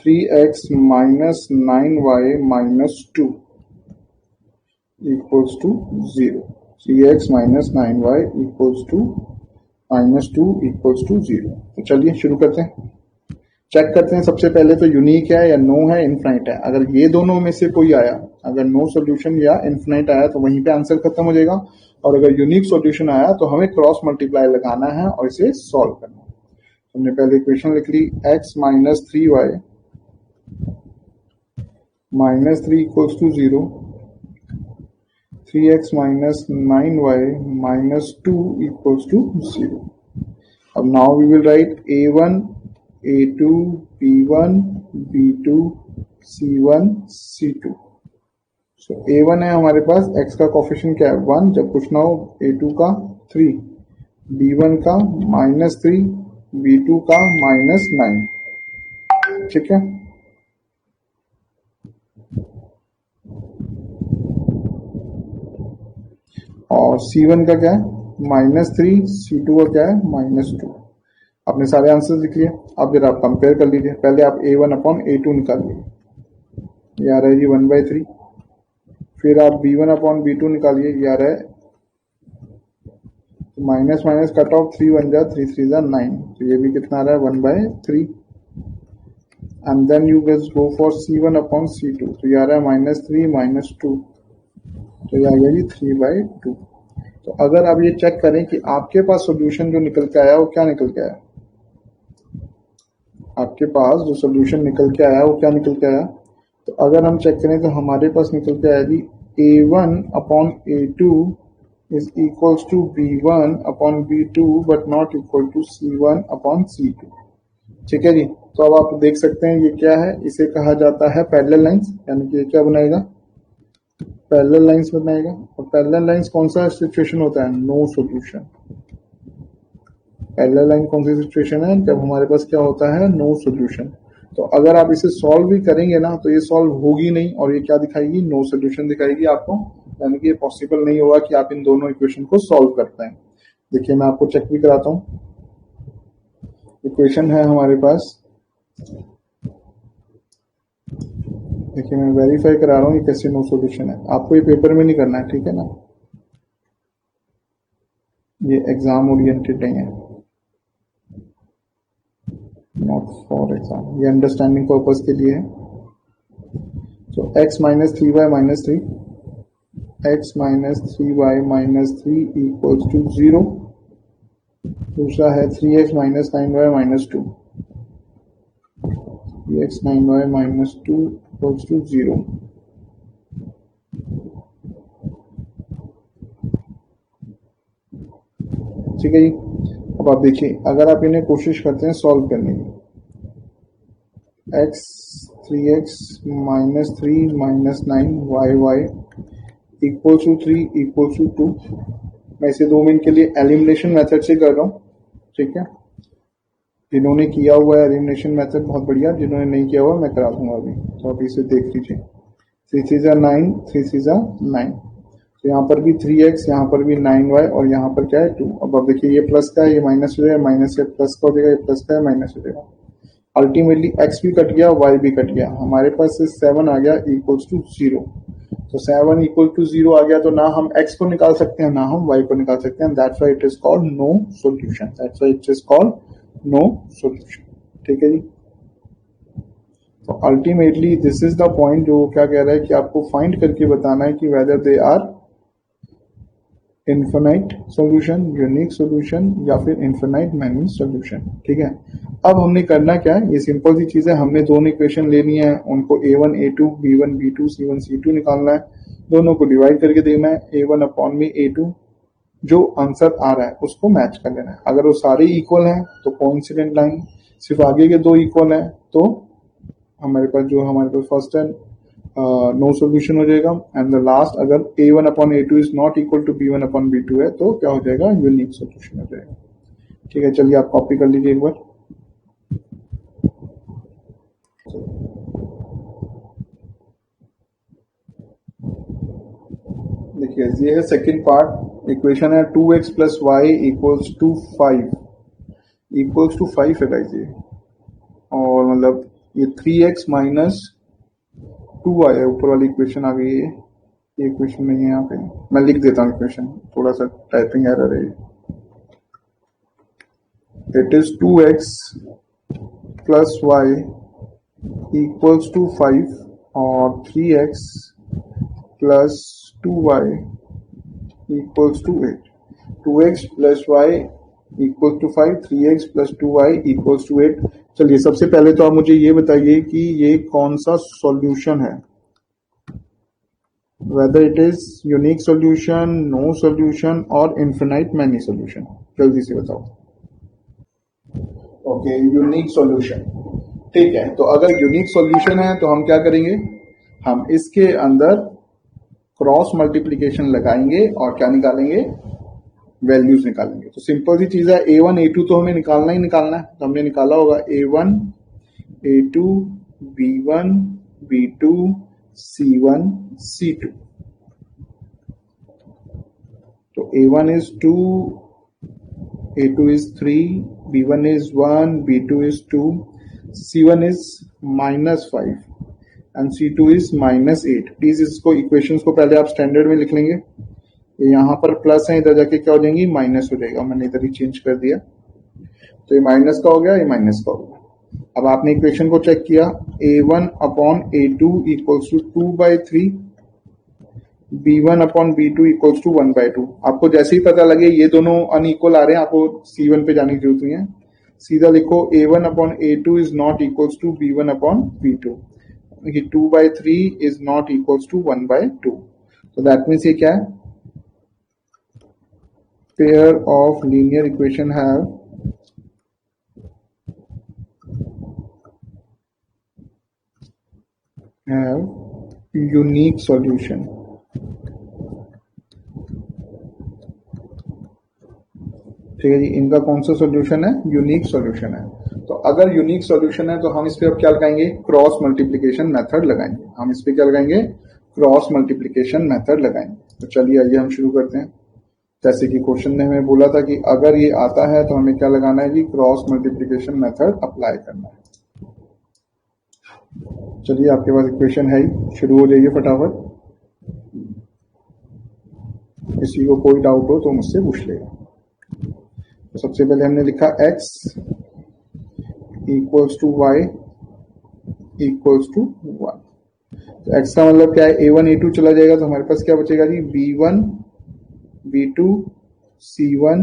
3x minus 9y minus 2 equals to 0। 3x minus 9y equals to minus 2 equals to 0। तो चलिए शुरू करते हैं, चेक करते हैं सबसे पहले तो यूनिक है या नो है, इनफिनाइट है। अगर ये दोनों में से कोई आया, अगर नो सॉल्यूशन या इनफिनाइट आया तो वहीं पे आंसर खत्म हो जाएगा, और अगर यूनिक सॉल्यूशन आया तो हमें क्रॉस मल्टीप्लाई लगाना है और इसे सॉल्व करना है। हमने पहले इक्वेशन लिख ली x minus 3y minus 3 equals to 0, 3x minus 9y minus 2 equals to 0. अब now we will write a1, a2, b1, b2, c1, c2. So a1 है हमारे पास, x का कोफिशिएंट क्या है 1, जब कुछ ना हो, a2 का 3, b1 का माइनस 3, b2 का माइनस 9। ठीक है, और C1 का क्या है माइनस 3, C2 का क्या है माइनस 2। आपने सारे आंसर लिख लिए, अब जरा आप कंपेयर कर लीजिए। पहले आप a1 अपॉन a2 निकालिए, ये आ रहा है जी 1/3। फिर आप b1 अपॉन b2 निकालिए, ये आ रहा है माइनस माइनस कट ऑफ 3 1 जा 3 3 जा 9, तो ये भी कितना आ रहा है 1/3। And then you guys go for C1 upon C2, तो ये आ रहा है माइनस 3 माइनस 2, तो ये आ गया जी 3/2। तो अगर आप ये चेक करें कि आपके पास सॉल्यूशन जो निकल के आया वो क्या निकल के आया, आपके पास जो सॉल्यूशन निकल के आया वो क्या निकल के आया, तो अगर हम चेक करें तो हमारे पास निकल के आया जी a1 upon a2 is equals to b1 upon b2 but not equal to c1 upon c2। ठीक है जी, तो अब आप देख सकते हैं ये क्या है, इसे कहा जाता है पैरेलल लाइंस, यानी कि ये क्या बनाएगा, पैरेलल लाइंस बनाएगा। और पैरेलल लाइंस कौन सा सिचुएशन होता है, नो सॉल्यूशन। पैरेलल लाइन कौन सी सिचुएशन है, जब हमारे पास क्या होता है, नो सॉल्यूशन। तो अगर आप इसे सॉल्व भी करेंगे ना तो ये सॉल्व होगी नहीं, और ये क्या दिखाएगी, नो सॉल्यूशन दिखाएगी आपको, यानी कि ये पॉसिबल नहीं होगा कि आप इन दोनों इक्वेशन को सॉल्व कर पाए। देखिए मैं आपको चेक भी कराता हूँ। इक्वेशन है हमारे पास देखिए मैं वेरीफाई करा रहा हूँ ये कैसे नो सॉल्यूशन है, आपको ये पेपर में नहीं करना है, ठीक है ना, ये एग्जाम ओरिएंटेड नहीं है, नॉट फॉर एग्जाम, ये अंडरस्टैंडिंग पर्पज के लिए है। तो x minus three y minus three, x minus three y minus three equals to zero. दूसरा है 3x minus nine y minus two, 3x nine y minus two equals to zero. ठीक है जी। अब आप देखिए अगर आप इन्हें कोशिश करते हैं सॉल्व करने की, x 3x minus three minus nine y y equals to three equals to two. मैं इसे 2 मिनट के लिए एलिमिनेशन मेथड से कर रहा हूँ, ठीक है। जिन्होंने किया हुआ है एलिमिनेशन मेथड बहुत बढ़िया, जिन्होंने नहीं किया हुआ मैं करा दूंगा अभी, तो आप इसे देख लीजिए। 3 3 जा 9, 3 3 जा 9, तो यहाँ पर भी 3x, यहाँ पर भी 9y और यहाँ पर क्या है 2। अब देखिए ये प्लस का है, ये माइनस हो जाएगा, माइनस से प्लस का हो जाएगा, ये प्लस का है माइनस हो जाएगा। अल्टीमेटली x भी कट गया, y भी कट गया, हमारे पास 7 आ गया इक्वल्स टू 0। तो 7 इक्वल टू 0 आ गया, तो ना हम x को निकाल सकते हैं ना हम y को निकाल सकते हैं। That's why it is called no solution, that's why it is called no solution. ठीक है जी। तो ultimately this is the point जो क्या कह रहा है कि आपको फाइंड करके बताना है कि whether they are infinite solution, unique solution या फिर इन्फिनाइट मैनी सॉल्यूशन। ठीक है। अब हमने करना क्या है, ये सिंपल सी चीज है, हमने दोनों इक्वेशन लेनी है, उनको a1 a2 b1 b2 c1 c2 निकालना है, दोनों को डिवाइड करके देना है, a1 अपॉन में a2, जो आंसर आ रहा है उसको मैच कर लेना है। अगर वो सारे इक्वल हैं तो कोइंसिडेंट लाइन, सिर्फ आगे के 2 इक्वल हैं तो हमारे पास फर्स्ट है नो सॉल्यूशन हो जाएगा। एंड द लास्ट अगर a1 upon a2 is not equal to b1 upon b2 है तो क्या हो जाएगा, यूनिक सॉल्यूशन हो जाएगा। ठीक है, चलिए आप कॉपी कर लीजिए एक बार। देखिए ये है सेकंड पार्ट, इक्वेशन है 2x plus y equals to 5, equals to 5 है गाइस ये, और मतलब ये 3x माइनस 2y है, ऊपर वाली इक्वेशन आ गई है, ये इक्वेशन नहीं है यहाँ पे, मैं लिख देता हूँ इक्वेशन, थोड़ा सा टाइपिंग एरर है। It is 2x plus y equals to 5 और 3x plus 2y equals to 8। 2x plus y equal to 5, 3x plus 2y equals to 8। चलिए सबसे पहले तो आप मुझे ये बताइए कि ये कौन सा सॉल्यूशन है, whether it is unique solution, no solution और infinite many solution, जल्दी से बताओ। Okay, unique solution. ठीक है, तो अगर यूनिक सॉल्यूशन है तो हम क्या करेंगे, हम इसके अंदर क्रॉस मल्टीप्लीकेशन लगाएंगे और क्या निकालेंगे, वैल्यूज निकालेंगे। तो सिंपल सी चीज है, a1 a2 तो हमें निकालना ही निकालना है, तो हमने निकाला होगा a1 a2 b1 b2 c1 c2। तो a1 is 2, a2 is 3, b1 is 1, b2 is 2, c1 is -5 and c2 is -8। Please इसको इक्वेशंस को पहले आप स्टैंडर्ड में लिख लेंगे, यहाँ पर प्लस है, इधर जाके क्या हो जाएंगी, माइनस हो जाएगा, मैंने इधर ही चेंज कर दिया, तो ये माइनस का हो गया, ये माइनस का हो गया। अब आपने इक्वेशन को चेक किया, a1 upon a2 equals to 2/3, b1 upon b2 equals to 1/2। आपको जैसे ही पता लगे ये दोनों अनइक्वल आ रहे हैं, आपको c1 पे जाने की जरूरत नहीं है, सीधा लिखो a1 upon a2 is not equals to b1 upon b2, 2/3 is not equals to 1/2। तो दैट मीन्स ये क्या है, pair of linear equation have unique solution. ठीक है जी, इनका कौन सा सॉल्यूशन है, यूनिक सॉल्यूशन है। तो अगर यूनिक सॉल्यूशन है तो हम इस पे अब क्या लगाएंगे, क्रॉस मल्टीप्लिकेशन मेथड लगाएंगे, हम इस पे क्या लगाएंगे, क्रॉस मल्टीप्लिकेशन मेथड लगाएंगे। तो चलिए आइए हम शुरू करते हैं। जैसे कि क्वेश्चन ने हमें बोला था कि अगर ये आता है तो हमें क्या लगाना है जी, क्रॉस मल्टीप्लिकेशन मेथड अप्लाई करना है। चलिए आपके पास इक्वेशन है ही, शुरू हो जाइए फटाफट। किसी को कोई डाउट हो तो मुझसे पूछ लेगा। तो सबसे पहले हमने लिखा x equals to y equals to 1। तो x का मतलब क्या है, a1 a2 चला जाएगा तो हमारे पास क्या बचेगा जी, b1 b2 c1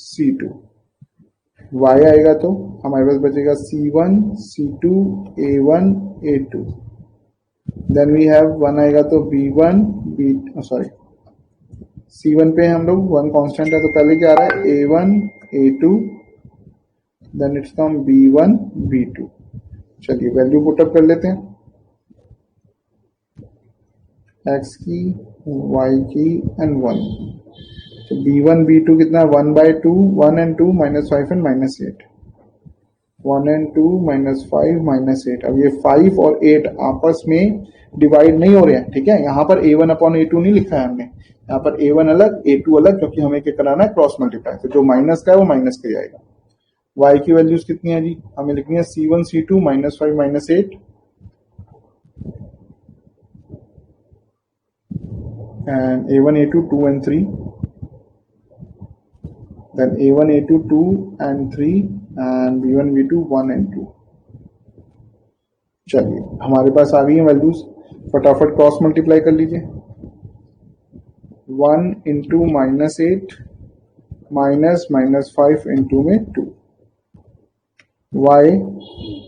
c2। y आएगा तो हमारे पास बचेगा c1 c2 a1 a2। Then we have 1 आएगा तो b1 b सॉरी c1 पे हम लोग 1 कांस्टेंट है तो पहले क्या आ रहा है, a1 a2 then it's come b1 b2। चलिए वैल्यू पुटअप कर लेते हैं, x की y की एंड 1। तो b1 b2 कितना, 1/2 1 and 2 -5 and -8, 1 and 2 -5 -8। अब ये 5 और 8 आपस में डिवाइड नहीं हो रहे हैं, ठीक है। यहाँ पर a1 अपॉन a2 नहीं लिखा है हमने, यहाँ पर a1 अलग a2 अलग, क्योंकि हमें क्या कराना है, क्रॉस मल्टीप्लाई। तो जो माइनस का है वो माइनस का जाएगा। y की वैल्यूज कितनी है जी, हमें लिखनी है c1 c2 -5 -8 and a1 a2 2 and 3, then a1 a2 2 and 3 and b1 b2 1 and 2। चलिए हमारे पास आ गई है वैल्यूज, फटाफट क्रॉस मल्टीप्लाई कर लीजिए। 1 इंटू -8 -5 इंटू में 2, y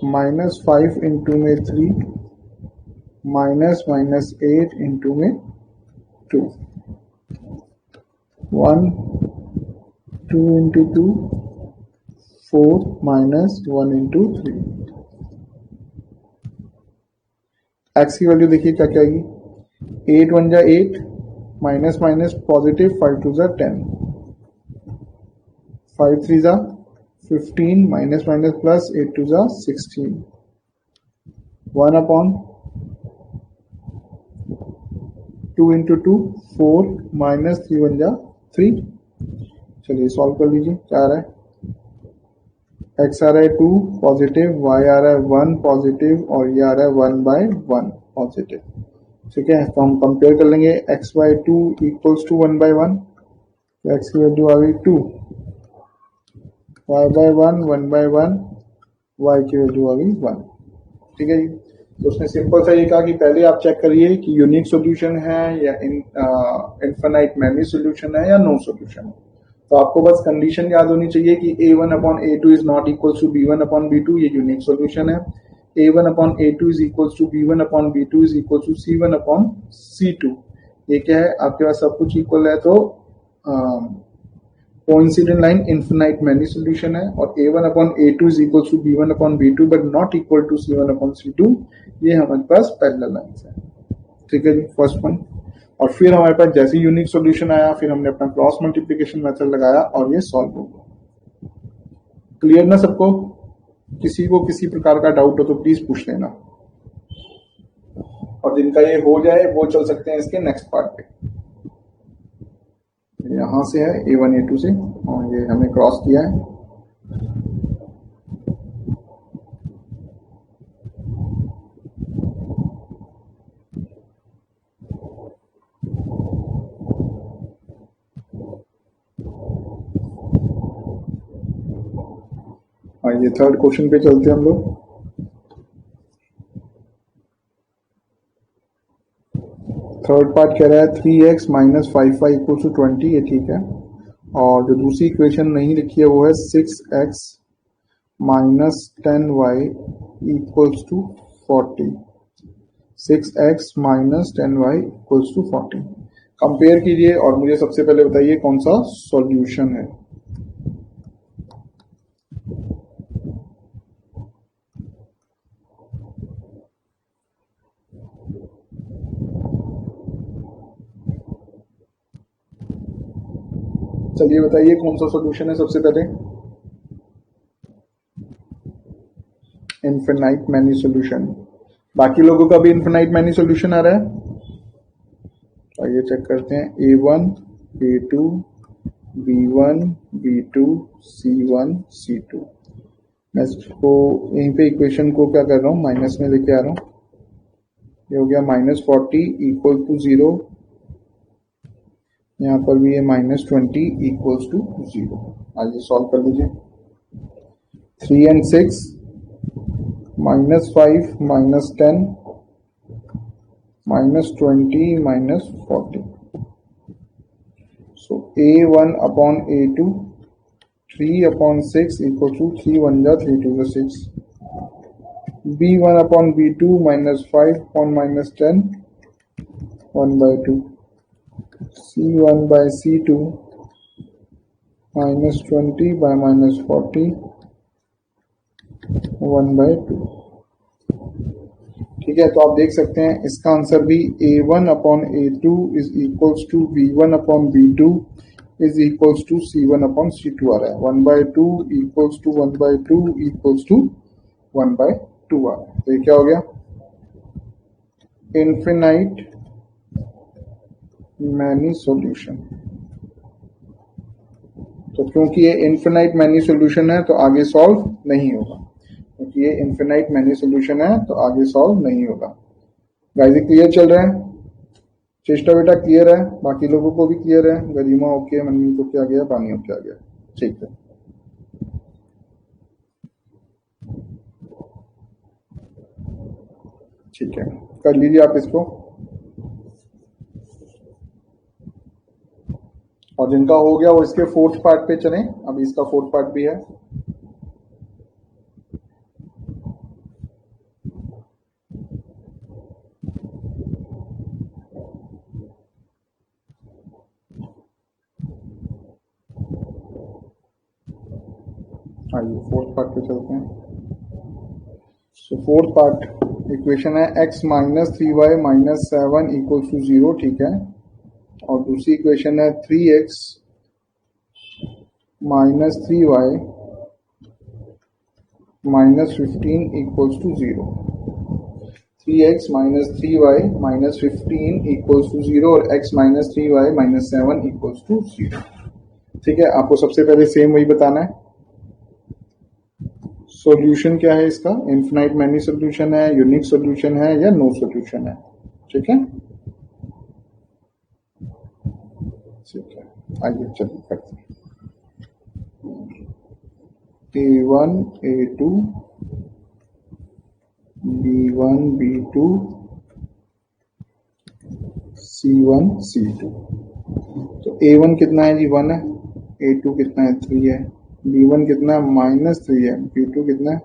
-5 इंटू में 3 -8 इंटू में 2, 1 2 इंटू 2 4 -1 इंटू 3। x की वैल्यू देखिए क्या क्या आएगी, 8 1 जा 8 माइनस माइनस पॉजिटिव 5 2 जा 10 5 3 जा 15 माइनस माइनस प्लस 8 2 जा 16 1 अपॉन 2 इंटू 2 4 माइनस 3 1 जा 3। चलिए सॉल्व कर लीजिए, क्या आ रहा है, x आ रहा है 2 पॉजिटिव, y आ रहा है 1 पॉजिटिव और ये आ रहा है 1/1 पॉजिटिव, ठीक है। तो हम कंपेयर कर लेंगे, x/2 इक्वल्स टू 1/1, तो x की वैल्यू आ गई 2, y/1 1/1, y की वैल्यू आ गई 1, ठीक है जी। तो उसने सिंपल सा ये कहा कि पहले आप चेक करिए कि यूनिक सॉल्यूशन है या इनफिनाइट मैनी सॉल्यूशन है या नो सॉल्यूशन है। तो आपको बस कंडीशन याद होनी चाहिए कि a1 upon a2 is not equal to b1 upon b2, ये यूनिक सॉल्यूशन है। a1 upon a2 is equal to b1 upon b2 is equal to c1 upon c2। ये क्या है, आपके पास सब कुछ इक्वल है तो coincident line infinite many solution है। और a1 upon a2 is equal to b1 upon b2 but not equal to c1 upon c2, ये हमारे पास पैरेलल लाइंस है, ठीक है जी, फर्स्ट पॉइंट। और फिर हमारे पास जैसे यूनिक सॉल्यूशन आया, फिर हमने अपना क्रॉस मल्टीप्लिकेशन मेथड लगाया और ये सॉल्व हो गया। क्लियर ना सबको? किसी को किसी प्रकार का डाउट हो तो प्लीज पूछ लेना, और जिनका ये हो जाए वो चल सकते हैं इसके नेक्स्ट पार्ट पे। यहां से है a1 a2 से, और ये हमें क्रॉस किया है। ये थर्ड क्वेश्चन पे चलते हैं हम लोग। थर्ड पार्ट कह रहा है 3x - 5y इक्वल टू 20, ये ठीक है। और जो दूसरी इक्वेशन नहीं लिखी है वो है 6x - 10y equals to 40, 6x - 10y equals to 40। Compare कीजिए और मुझे सबसे पहले बताइए कौन सा सॉल्यूशन है। चलिए बताइए कौन सा सॉल्यूशन है सबसे पहले। Infinite many solution. बाकी लोगों का भी इनफिनाइट मैनी सॉल्यूशन आ रहा है, आइए चेक करते हैं। a1 a2 b1 b2 c1 c2। मैं इसको यहीं पे इक्वेशन को क्या कर रहा हूँ, माइनस में लेके आ रहा हूँ। ये हो गया -40 इक्वल टू 0, यहाँ पर भी ये -20 इक्वल्स टू 0। आइए सॉल्व कर लीजिए। 3 and 6, -5 -10 -20 -40। So A1 upon A2, 3 upon 6 equal to 3 1 जा 3 2 जा 6। B1 upon B2 -5 upon -10 1/2। C1 by C2 -20 by -40 1/2। ठीक है, तो आप देख सकते हैं इसका आंसर भी A1 upon A2 is equals to B1 upon B2 is equals to C1 upon C2 आ रहा है। 1/2 equals to 1/2 equals to 1/2 आ रहा है। तो ये क्या हो गया? Infinite many solution. तो क्योंकि ये इनफिनाइट मैनी सॉल्यूशन है तो आगे सॉल्व नहीं होगा, क्योंकि ये इनफिनाइट मैनी सॉल्यूशन है तो आगे सॉल्व नहीं होगा। गाइस क्लियर चल रहा है? चेष्टा बेटा क्लियर है? बाकी लोगों को भी क्लियर है? गरिमा ओके, मन्नी को क्या गया, बानी को क्या गया? ठीक है, ठीक है, कर लीजिए आप इसको। और जिनका हो गया वो इसके फोर्थ पार्ट पे चलें। अभी इसका फोर्थ पार्ट भी है। आइए फोर्थ पार्ट पे चलते हैं। सो फोर्थ पार्ट इक्वेशन है x minus 3y minus 7 equal to 0। ठीक है, और दूसरी इक्वेशन है 3x minus 3y minus 15 equals to 0। 3x minus 3y minus 15 equals to 0 और x minus 3y minus 7 equals to 0। ठीक है, आपको सबसे पहले सेम वही बताना है। सॉल्यूशन क्या है इसका? इनफिनाइट मैनी सॉल्यूशन है, यूनिक सॉल्यूशन है या नो सॉल्यूशन है? ठीक है, ठीक है, आइए चलिए करते हैं। A1 A2 B1 B2 C1 C2। तो A1 कितना है जी? 1 है। A2 कितना है? 3 है। B1 कितना है? -3 है। B2 कितना है?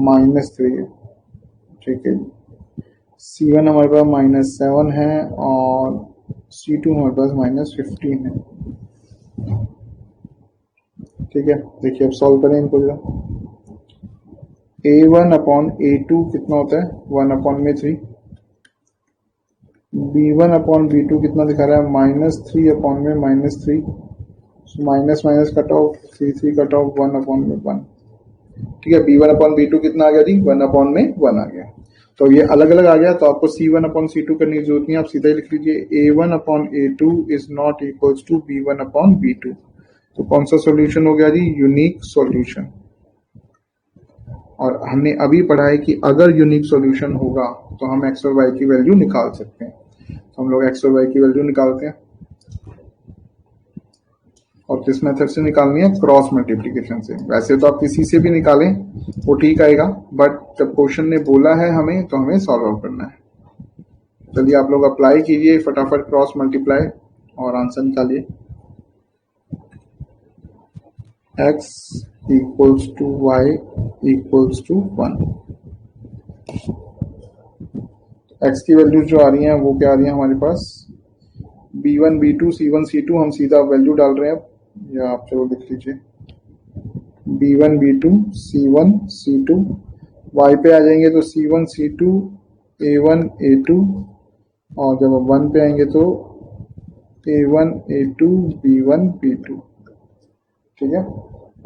-3 है। ठीक है, C1 हमारे पास -7 है और C2 हमारे पास -15 है। ठीक है, देखिए अब सॉल्व करें इनको जरा। A1 अपॉन A2 कितना होता है? 1 अपॉन में 3। B1 अपॉन B2 कितना दिखा रहा है? -3 अपॉन में -3। Minus minus cut off, 3 cut off, 1 upon में 1। ठीक है, B1 अपॉन B2 कितना आ गया जी? 1 अपॉन में 1 आ गया। तो ये अलग अलग आ गया, तो आपको C1 अपॉन C2 करने की जरूरत नहीं है, आप सीधा ही लिख लीजिए A1 upon A2 is not equals to B1 upon B2। तो कौन सा सॉल्यूशन हो गया जी? Unique solution. और हमने अभी पढ़ा है कि अगर यूनिक सॉल्यूशन होगा तो हम एक्स और वाई की वैल्यू निकाल सकते हैं। तो हम लोग एक्स और वाई की वैल्यू निकालते हैं, और किस मेथड से निकालनी है? क्रॉस मल्टीप्लिकेशन से। वैसे तो आप किसी से भी निकालें वो ठीक आएगा, बट जब क्वेश्चन ने बोला है हमें तो हमें सॉल्व आउट करना है। चलिए आप लोग अप्लाई कीजिए फटाफट क्रॉस मल्टीप्लाई और आंसर निकालिए। x equals to y equals to 1। x की वैल्यू जो आ रही है वो क्या आ रही है हमारे पास? B1 B2 C1 C2। हम सीधा वैल्यू डाल रहे हैं, या आप चलो लिख लीजिए B1 B2 C1 C2। y पे आ जाएंगे तो C1 C2 A1 A2, और जब 1 पे आएंगे तो A1 A2 B1 B2। ठीक है,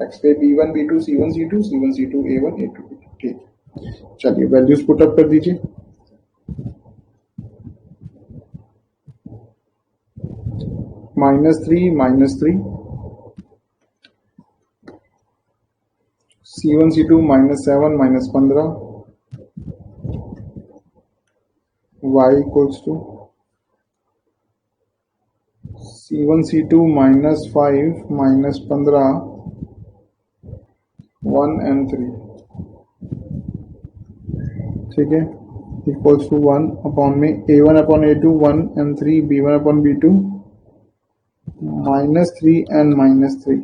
x पे B1 B2 C1 C2 C1 C2 A1 A2 B2। ठीक, चलिए वैल्यूज पुट अप कर दीजिए। -3 C1 C2 -7 -15, y equals to C1 C2 -5 -15 1 and 3, ठीक है, इक्वल्स टू 1 अपॉन में A1 upon A2 1 and 3 B1 upon B2 -3 and -3,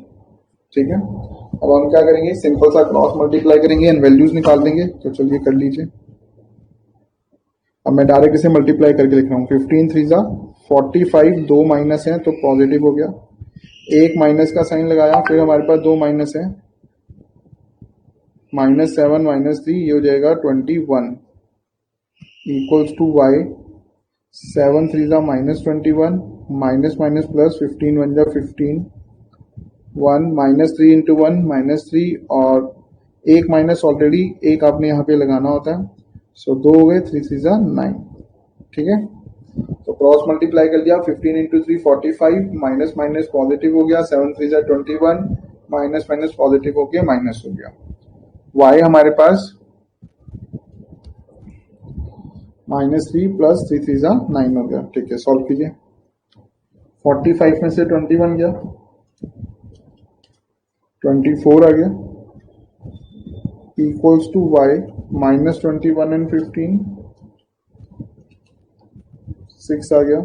ठीक है। अब हम क्या करेंगे, सिंपल सा क्रॉस मल्टीप्लाई करेंगे एंड वैल्यूज निकाल देंगे। तो चलिए कर लीजिए। अब मैं डायरेक्ट इसे मल्टीप्लाई करके लिख रहा हूँ। 15 3 जा 45, दो माइनस है तो पॉजिटिव हो गया, एक माइनस का साइन लगाया, फिर हमारे पास दो माइनस है, -7 -3, ये हो जाएगा 21 इक्वल्स टू y 7 3 जा -21 माइनस माइनस प्लस 15 1 जा 15 1 -3 इंटू 1 -3 और एक माइनस ऑलरेडी एक आपने यहाँ पे लगाना होता है, सो दो हो गए, 3 3 जा 9, ठीक है। तो क्रॉस मल्टीप्लाई कर दिया, 15 इंटू 3 45, माइनस माइनस पॉजिटिव हो गया, 7 3 जा 21, माइनस माइनस पॉजिटिव हो गया, माइनस हो गया। y हमारे पास -3 प्लस 3 3 जा 9 हो गया, ठीक है। सॉल्व कीजिए। 45 में से 21 गया, 24 आ गया, इक्वल्स टू y -21 एंड 15 6 आ गया,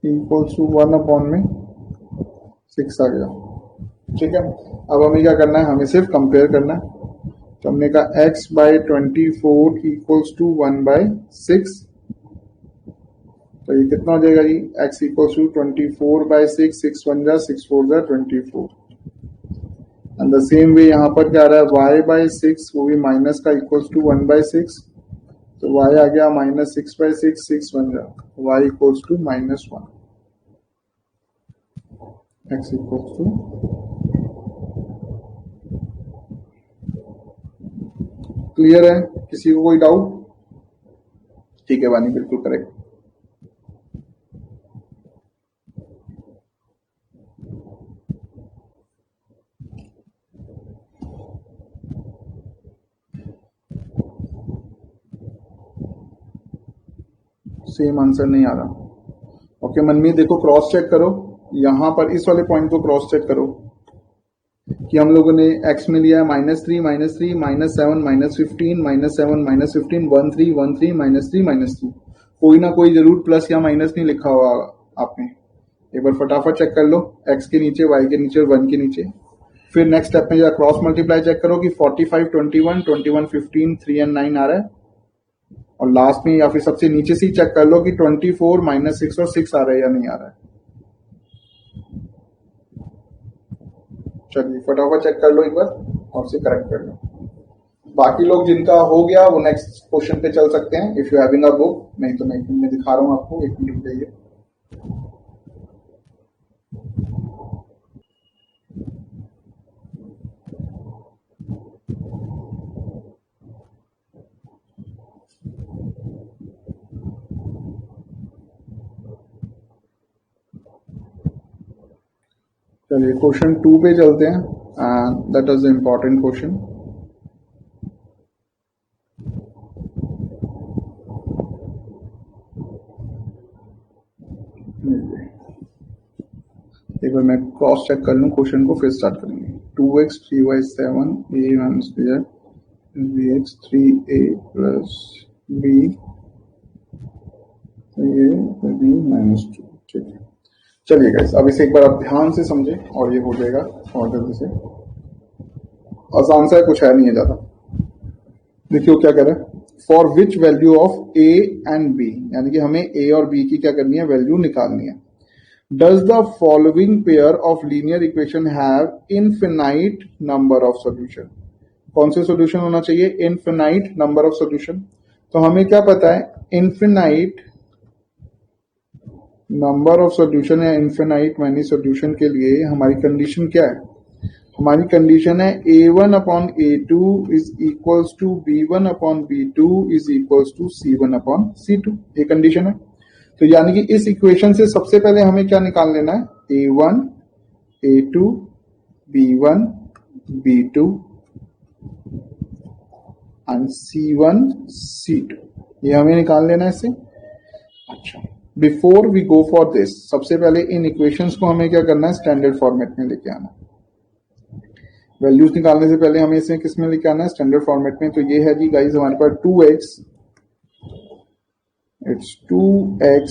इक्वल्स टू 1 अपॉन में 6 आ गया, ठीक है। अब हमें क्या करना है, हमें सिर्फ कंपेयर करना है। तो हमने कहा x बाई 24 इक्वल्स टू 1/6, तो ये कितना हो जाएगा जी, x इक्वल्स टू 24/6, 6 1 जा 6 4 जा 24। एंड द सेम वे यहाँ पर क्या आ रहा है, y/6 वो भी माइनस का इक्वल्स टू 1/6, तो y आ गया -6/6, 6 1 जा, y equals to -1, x equals to. Clear है, किसी को कोई डाउट? ठीक है वानी, बिल्कुल करेक्ट। सेम आंसर नहीं आ रहा। ओके मनमीत, देखो क्रॉस चेक करो, यहां पर इस वाले पॉइंट को क्रॉस चेक करो कि हम लोगों ने x में लिया है -3 -3 -7 -15 -7 -15 1 3 1 3 -3 -3, कोई ना कोई जरूर प्लस या माइनस नहीं लिखा हुआ आपने। एक बार फटाफट चेक कर लो, x के नीचे, y के नीचे और 1 के नीचे। फिर नेक्स्ट स्टेप में जरा क्रॉस मल्टीप्लाई चेक करो कि 45 21 21 15 3 and 9 आ रहा है, और लास्ट में या फिर सबसे नीचे से ही चेक कर लो कि 24 -6 और 6 आ रहा है या नहीं आ रहा है। चलिए फटाफट चेक कर लो एक बार और उसे करेक्ट कर लो। बाकी लोग जिनका हो गया वो नेक्स्ट क्वेश्चन पे चल सकते हैं, if you having a book, नहीं तो मैं दिखा रहा हूँ आपको, एक मिनट चाहिए। चलिए क्वेश्चन 2 पे चलते हैं, and that is the important question. एक बार मैं क्रॉस चेक कर लूँ क्वेश्चन को, फिर स्टार्ट करेंगे। 2x 3y 7 a1 square bx 3a plus b -2, ठीक है। चलिए गाइस, अब इसे एक बार आप ध्यान से समझे और ये हो जाएगा और जल्दी से। आसान सा है, कुछ है नहीं है ज्यादा। देखिए वो क्या कह रहा है, for which value of a and b, यानी कि हमें a और b की क्या करनी है, वैल्यू निकालनी है। Does the following pair of linear equation have infinite number of solution. कौन से सोल्यूशन होना चाहिए, इनफिनाइट नंबर ऑफ सोल्यूशन। तो हमें क्या पता है, इनफिनाइट नंबर ऑफ सोल्यूशन या इनफिनाइट मैनी सोल्यूशन के लिए हमारी कंडीशन क्या है, हमारी कंडीशन है a1 upon a2 is equals to b1 upon b2 is equals to c1 upon c2, ये कंडीशन है। तो यानी कि इस इक्वेशन से सबसे पहले हमें क्या निकाल लेना है, a1 a2 b1 b2 and C1 C2, ये हमें निकाल लेना है इससे। अच्छा, before we go for this, सबसे पहले इन इक्वेशंस को हमें क्या करना है, स्टैंडर्ड फॉर्मेट में लेके आना। वैल्यूज निकालने से पहले हमें इसे किस में लेके आना है, स्टैंडर्ड फॉर्मेट में। तो ये है जी गाइस हमारे पास 2x, it's 2x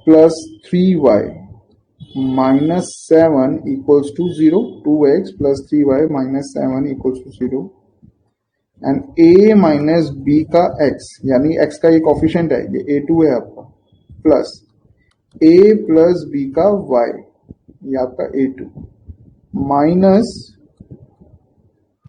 plus 3y minus 7 equals to 0, 2x plus 3y minus 7 equals to 0, and a minus b का x, यानी x का ये कॉफिशिएंट है, ये a2 है आपका, प्लस a प्लस b का y, ये आपका a2, minus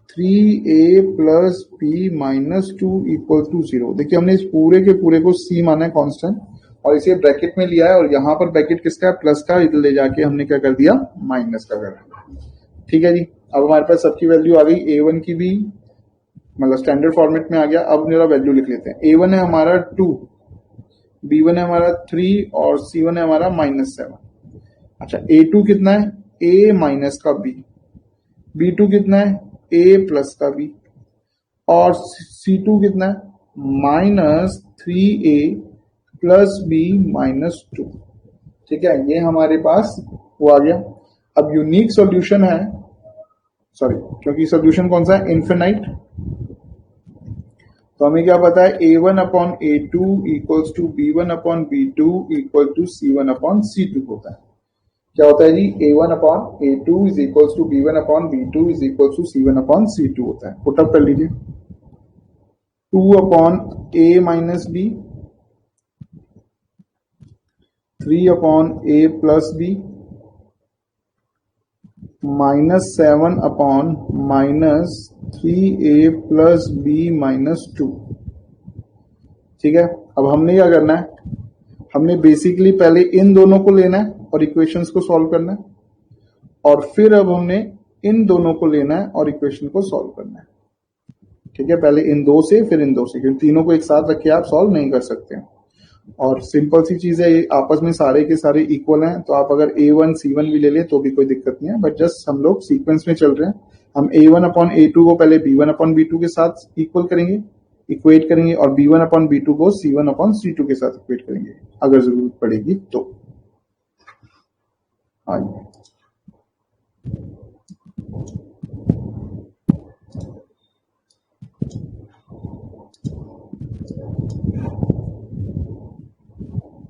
3a plus b minus 2 equal to 0। देखिए हमने इस पूरे के पूरे को c माना है कांस्टेंट, और इसे ब्रैकेट में लिया है, और यहां पर ब्रैकेट किसका है, प्लस का, इधर ले जाके हमने क्या कर दिया, माइनस का कर दिया। ठीक है जी, अब हमारे पास सबकी वैल्यू आ गई, a1 की भी मतलब स्टैंडर्ड फॉर्मेट में आ गया। अब मेरा वैल्यू लिख लेते हैं, a1 है हमारा 2, b1 है हमारा 3 और c1 है हमारा -7। अच्छा, a2 कितना है, a माइनस का b, b2 कितना है, a प्लस का b, और c2 कितना है, -3a प्लस b -2। ठीक है, ये हमारे पास वो आ गया। अब यूनिक सॉल्यूशन है, सॉरी, क्योंकि सॉल्यूशन कौन सा है, इन्फिनाइट, तो हमें क्या पता है, a1 upon a2 equals to b1 upon b2 equal to c1 upon c2 होता है। क्या होता है जी, a1 upon a2 is equals to b1 upon b2 is equals to c1 upon c2 होता है। पुटअप कर लीजिए, 2 upon a minus b, 3 upon a plus b, -7 upon -3a plus b -2। ठीक है, अब हमने क्या करना है, हमने बेसिकली पहले इन दोनों को लेना है और इक्वेशंस को सॉल्व करना है, और फिर अब हमने इन दोनों को लेना है और इक्वेशन को सॉल्व करना है। ठीक है, पहले इन दो से फिर इन दो से, क्योंकि तीनों को एक साथ रख के आप सॉल्व नहीं कर सकते हैं। और सिंपल सी चीज है, ये आपस में सारे के सारे इक्वल हैं, तो आप अगर a1 c1 भी ले ले तो भी कोई दिक्कत नहीं है, बट जस्ट हम लोग सीक्वेंस में चल रहे हैं। हम a1 अपॉन a2 को पहले b1 अपॉन b2 के साथ इक्वल करेंगे, इक्वेट करेंगे, और b1 अपॉन b2 को c1 अपॉन c2 के साथ इक्वेट करेंगे अगर जरूरत पड़ेगी तो। आइए,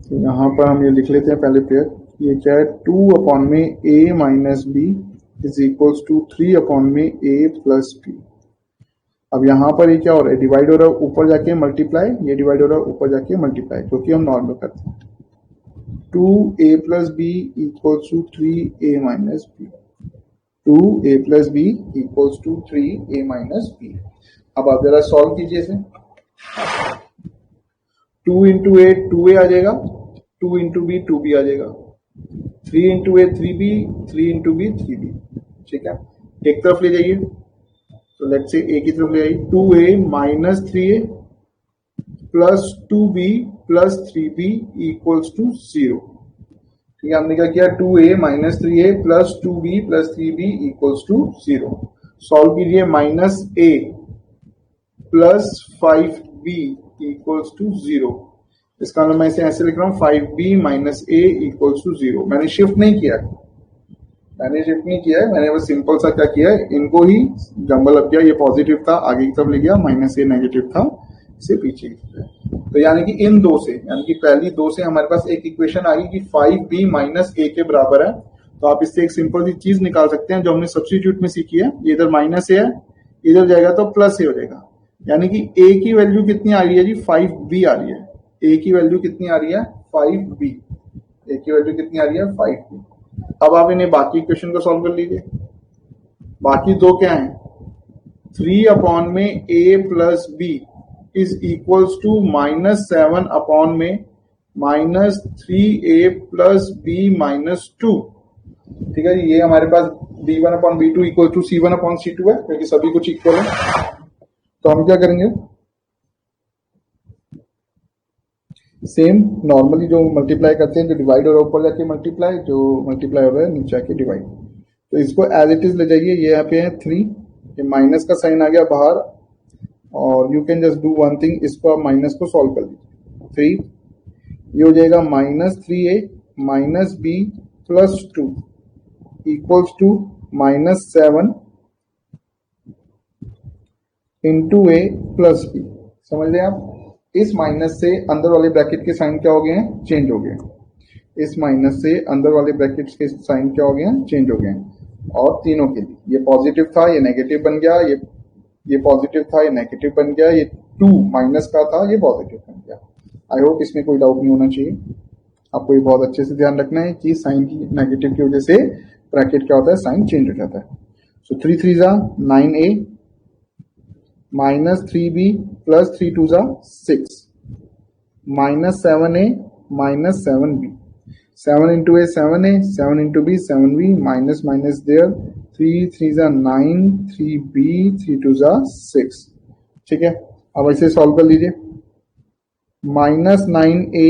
तो यहां पर हम ये लिख लेते हैं पहले पेयर, ये क्या है, 2 अपॉन में a minus b is equals to 3 upon में a प्लस b। अब यहां पर ये क्या हो रहा है, डिवाइड हो रहा है ऊपर जाके मल्टीप्लाई, ये डिवाइड हो रहा है ऊपर जाके मल्टीप्लाई, क्योंकि हम नॉर्मल करते हैं। 2a plus b equals to 3a minus b, 2a plus b equals to 3a minus b। अब आप जरा सॉल्व कीजिए इसे, 2 इंटू ए 2a आ जाएगा, 2 इंटू बी 2b आ जाएगा, 3 इंटू ए 3b, 3 इंटू बी 3b। ठीक है, एक तरफ ले जाइए, तो लेट्स से ए की तरफ ले जाइए, 2a minus 3a plus 2b plus 3b equals to 0। ठीक है, हमने क्या किया, 2a minus 3a plus 2b plus 3b equals to 0। Solve कीजिए, minus a plus 5b equals to 0। इसका मतलब मैं इसे ऐसे लिख रहा हूं, 5b minus a equals to 0। मैंने शिफ्ट नहीं किया है, मैंने बस सिंपल सा क्या किया है, इनको ही जंबल अप किया, ये पॉजिटिव था आगे की तरफ ले गया, माइनस ए नेगेटिव था इसे पीछे किया। तो यानी कि इन दो से, यानी कि पहली दो से हमारे पास एक इक्वेशन आ गई कि 5b माइनस a के बराबर है। तो आप इससे एक सिंपल सी चीज निकाल सकते हैं जो हमने सब्स्टिट्यूट में सीखी है, इधर माइनस ए है, इधर जाएगा तो प्लस ए हो जाएगा, यानी कि a की वैल्यू कितनी आ रही है जी, 5b आ रही है। a की वैल्यू कितनी आ रही है, 5b, a की वैल्यू कितनी आ रही है, 5b। अब आप इन्हें बाकी इक्वेशन को सॉल्व कर लीजिए। बाकी दो क्या है, 3 अपॉन में a plus b is equals to -7 upon में -3a प्लस b -2। ठीक है जी, ये हमारे पास b1 upon b2 equal to c1 upon c2 है, क्योंकि सभी कुछ इक्वल है। तो हम क्या करेंगे, सेम नॉर्मली जो मल्टीप्लाई करते हैं, जो डिवाइड हो रहा है ऊपर जाके मल्टीप्लाई, जो मल्टीप्लाई हो रहा है नीचे आके डिवाइड। तो इसको एज इट इज ले जाइए, ये यहाँ पे है 3, ये माइनस का साइन आ गया बाहर, और you can just do one thing, इसको माइनस को सॉल्व कर लीजिए। 3 ये हो जाएगा -3a minus b plus 2 equals to -7 into a plus b. समझ रहे आप? इस माइनस से अंदर वाले ब्रैकेट के साइन क्या हो गए हैं? चेंज हो गए। इस माइनस से अंदर वाले ब्रैकेट्स के साइन क्या हो गए हैं? चेंज हो गए हैं। और तीनों के लिए ये पॉजिटिव था, ये नेगेटिव बन गया, ये पॉजिटिव था, ये नेगेटिव बन गया, ये 2 माइनस का था, ये पॉजिटिव बन गया। आई होप इसमें कोई डाउट नहीं होना चाहिए। आपको ये बहुत अच्छे से ध्यान रखना है कि साइन की नेगेटिव की वजह से ब्रैकेट क्या होता है? साइन चेंज हो जाता है। सो 3 3 जा 9a माइनस 3b प्लस 3 2 जा 6 minus 7a minus 7b। 7 into a 7a, 7 into b 7b, minus minus there, 3 3 जा 9, 3b 3 2 जा 6। ठीक है, अब इसे सॉल्व कर लीजिए। माइनस 9a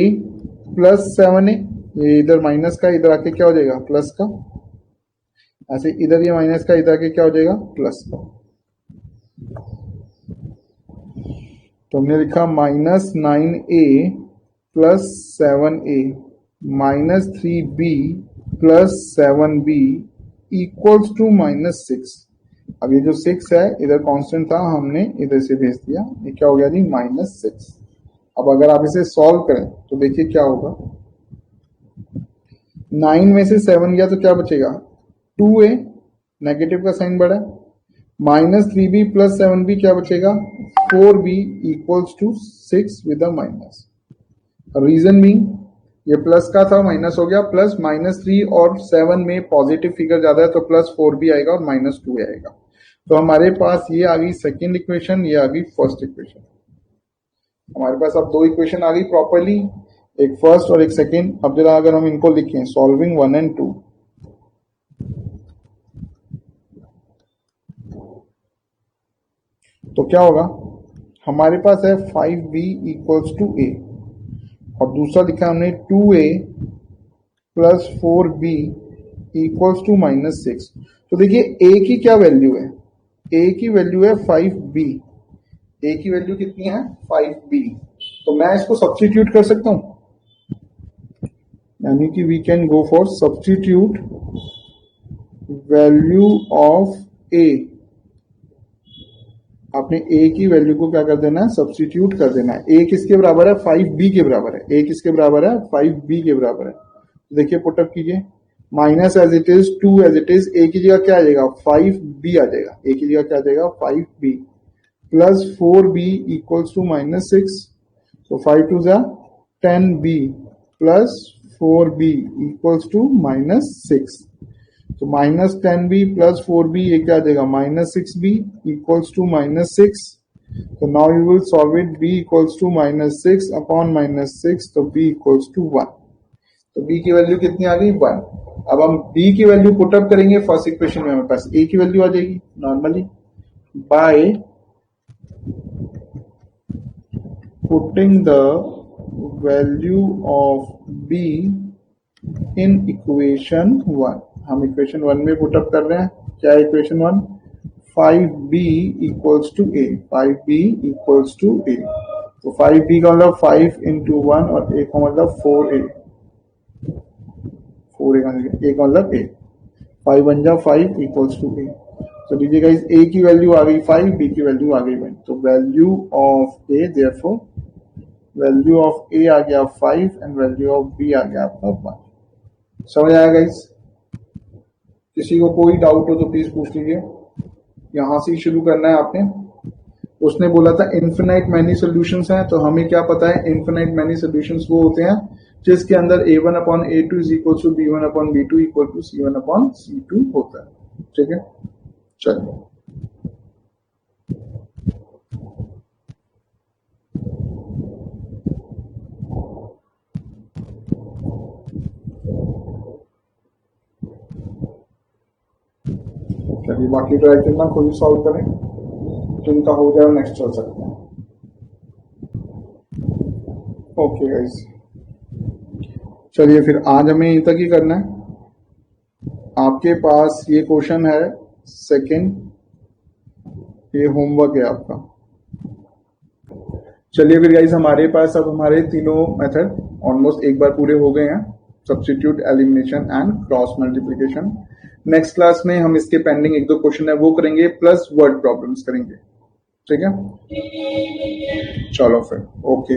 प्लस 7a, ये इधर माइनस का, इधर आके क्या हो जाएगा? प्लस का। ऐसे इधर ये माइनस का, इधर आके क्या हो जाएगा? प्लस का। तो हमने लिखा minus 9a plus 7a minus 3b plus 7b equals to -6। अब ये जो 6 है इधर कांस्टेंट था, हमने इधर से भेज दिया, ये क्या हो गया जी? -6। अब अगर आप इसे सॉल्व करें तो देखिए क्या होगा। 9 में से 7 गया तो क्या बचेगा? 2a, नेगेटिव का साइन बढ़ा, माइनस 3b प्लस 7b क्या बचेगा? 4b equals to 6 with a minus. Reason mean ये प्लस का था, माइनस हो गया, प्लस -3 और 7 में पॉजिटिव फिगर ज्यादा है तो +4 भी आएगा और -2 आएगा। तो हमारे पास ये आ गई सेकेंड इक्वेशन, ये आ गई फर्स्ट इक्वेशन। हमारे पास अब 2 इक्वेशन आ गई प्रॉपरली, एक फर्स्ट और एक सेकेंड। अब जरा अगर हम इनको लिखें, सॉल्विंग 1 and 2, तो क्या होगा? हमारे पास है 5b इक्वल्स टू a और दूसरा लिखा हमने 2a plus 4b equals to -6। तो देखिए a की क्या वैल्यू है? a की वैल्यू है 5b। a की वैल्यू कितनी है? 5b। तो मैं इसको सब्स्टिट्यूट कर सकता हूं, यानी कि we can go for substitute value of a। आपने a की वैल्यू को क्या कर देना है? सब्स्टिट्यूट कर देना है। a किसके बराबर है? 5b के बराबर है। a किसके बराबर है? 5b के बराबर है। तो देखिए पुटअप कीजिए, minus as it is, 2 as it is, a की जगह क्या आ जाएगा? 5b आ जाएगा। a की जगह क्या आ जाएगा? 5b plus 4b equals to -6। तो 5 2 जा 10b plus 4b equals to -6। तो -10b प्लस 4b ये क्या देगा? -6b equals to -6। तो now you will solve it, b equals to -6 upon -6, तो b इक्वल्स टू 1। तो b की वैल्यू कितनी आ गई? 1। अब हम b की वैल्यू पुटअप करेंगे फर्स्ट इक्वेशन में, हमारे पास a की वैल्यू आ जाएगी normally by putting the value of b in equation 1। हम इक्वेशन 1 में पुटअप कर रहे हैं। क्या है equation 1? 5b equals to a। 5b equals to a। तो 5b का मतलब 5 इंटू 1 और a का मतलब 4a। 4a का मतलब a। 5 बन जा 5 इक्वल्स टू a। तो लीजिए गाइस, a की वैल्यू आ गई 5, b की वैल्यू आ गई 1। तो value of a, therefore value of a आ गया 5 एंड वैल्यू ऑफ b आ गया आपका 1। समझ आया गाइस? किसी को कोई डाउट हो तो प्लीज पूछ लीजिए। यहां से ही शुरू करना है आपने। उसने बोला था इन्फिनाइट मैनी सॉल्यूशंस हैं, तो हमें क्या पता है? इन्फिनाइट मैनी सॉल्यूशंस वो होते हैं जिसके अंदर a1 upon a2 is equal to b1 upon b2 equal to c1 upon c2 होता है। ठीक है, चलिए। चलिए बाकी ट्राई करना, खुद ही सॉल्व करें, जिनका हो जाए नेक्स्ट चल सकते हैं। ओके गाइस, चलिए फिर आज हमें यहीं तक ही करना है। आपके पास ये क्वेश्चन है सेकंड, ये होमवर्क है आपका। चलिए फिर गाइस, हमारे पास अब हमारे तीनों मेथड ऑलमोस्ट एक बार पूरे हो गए हैं, substitute, elimination and cross multiplication. Next class में हम इसके पेंडिंग एक दो क्वेश्चन है वो करेंगे, प्लस वर्ड प्रॉब्लम्स करेंगे। ठीक है, चलो फिर, ओके।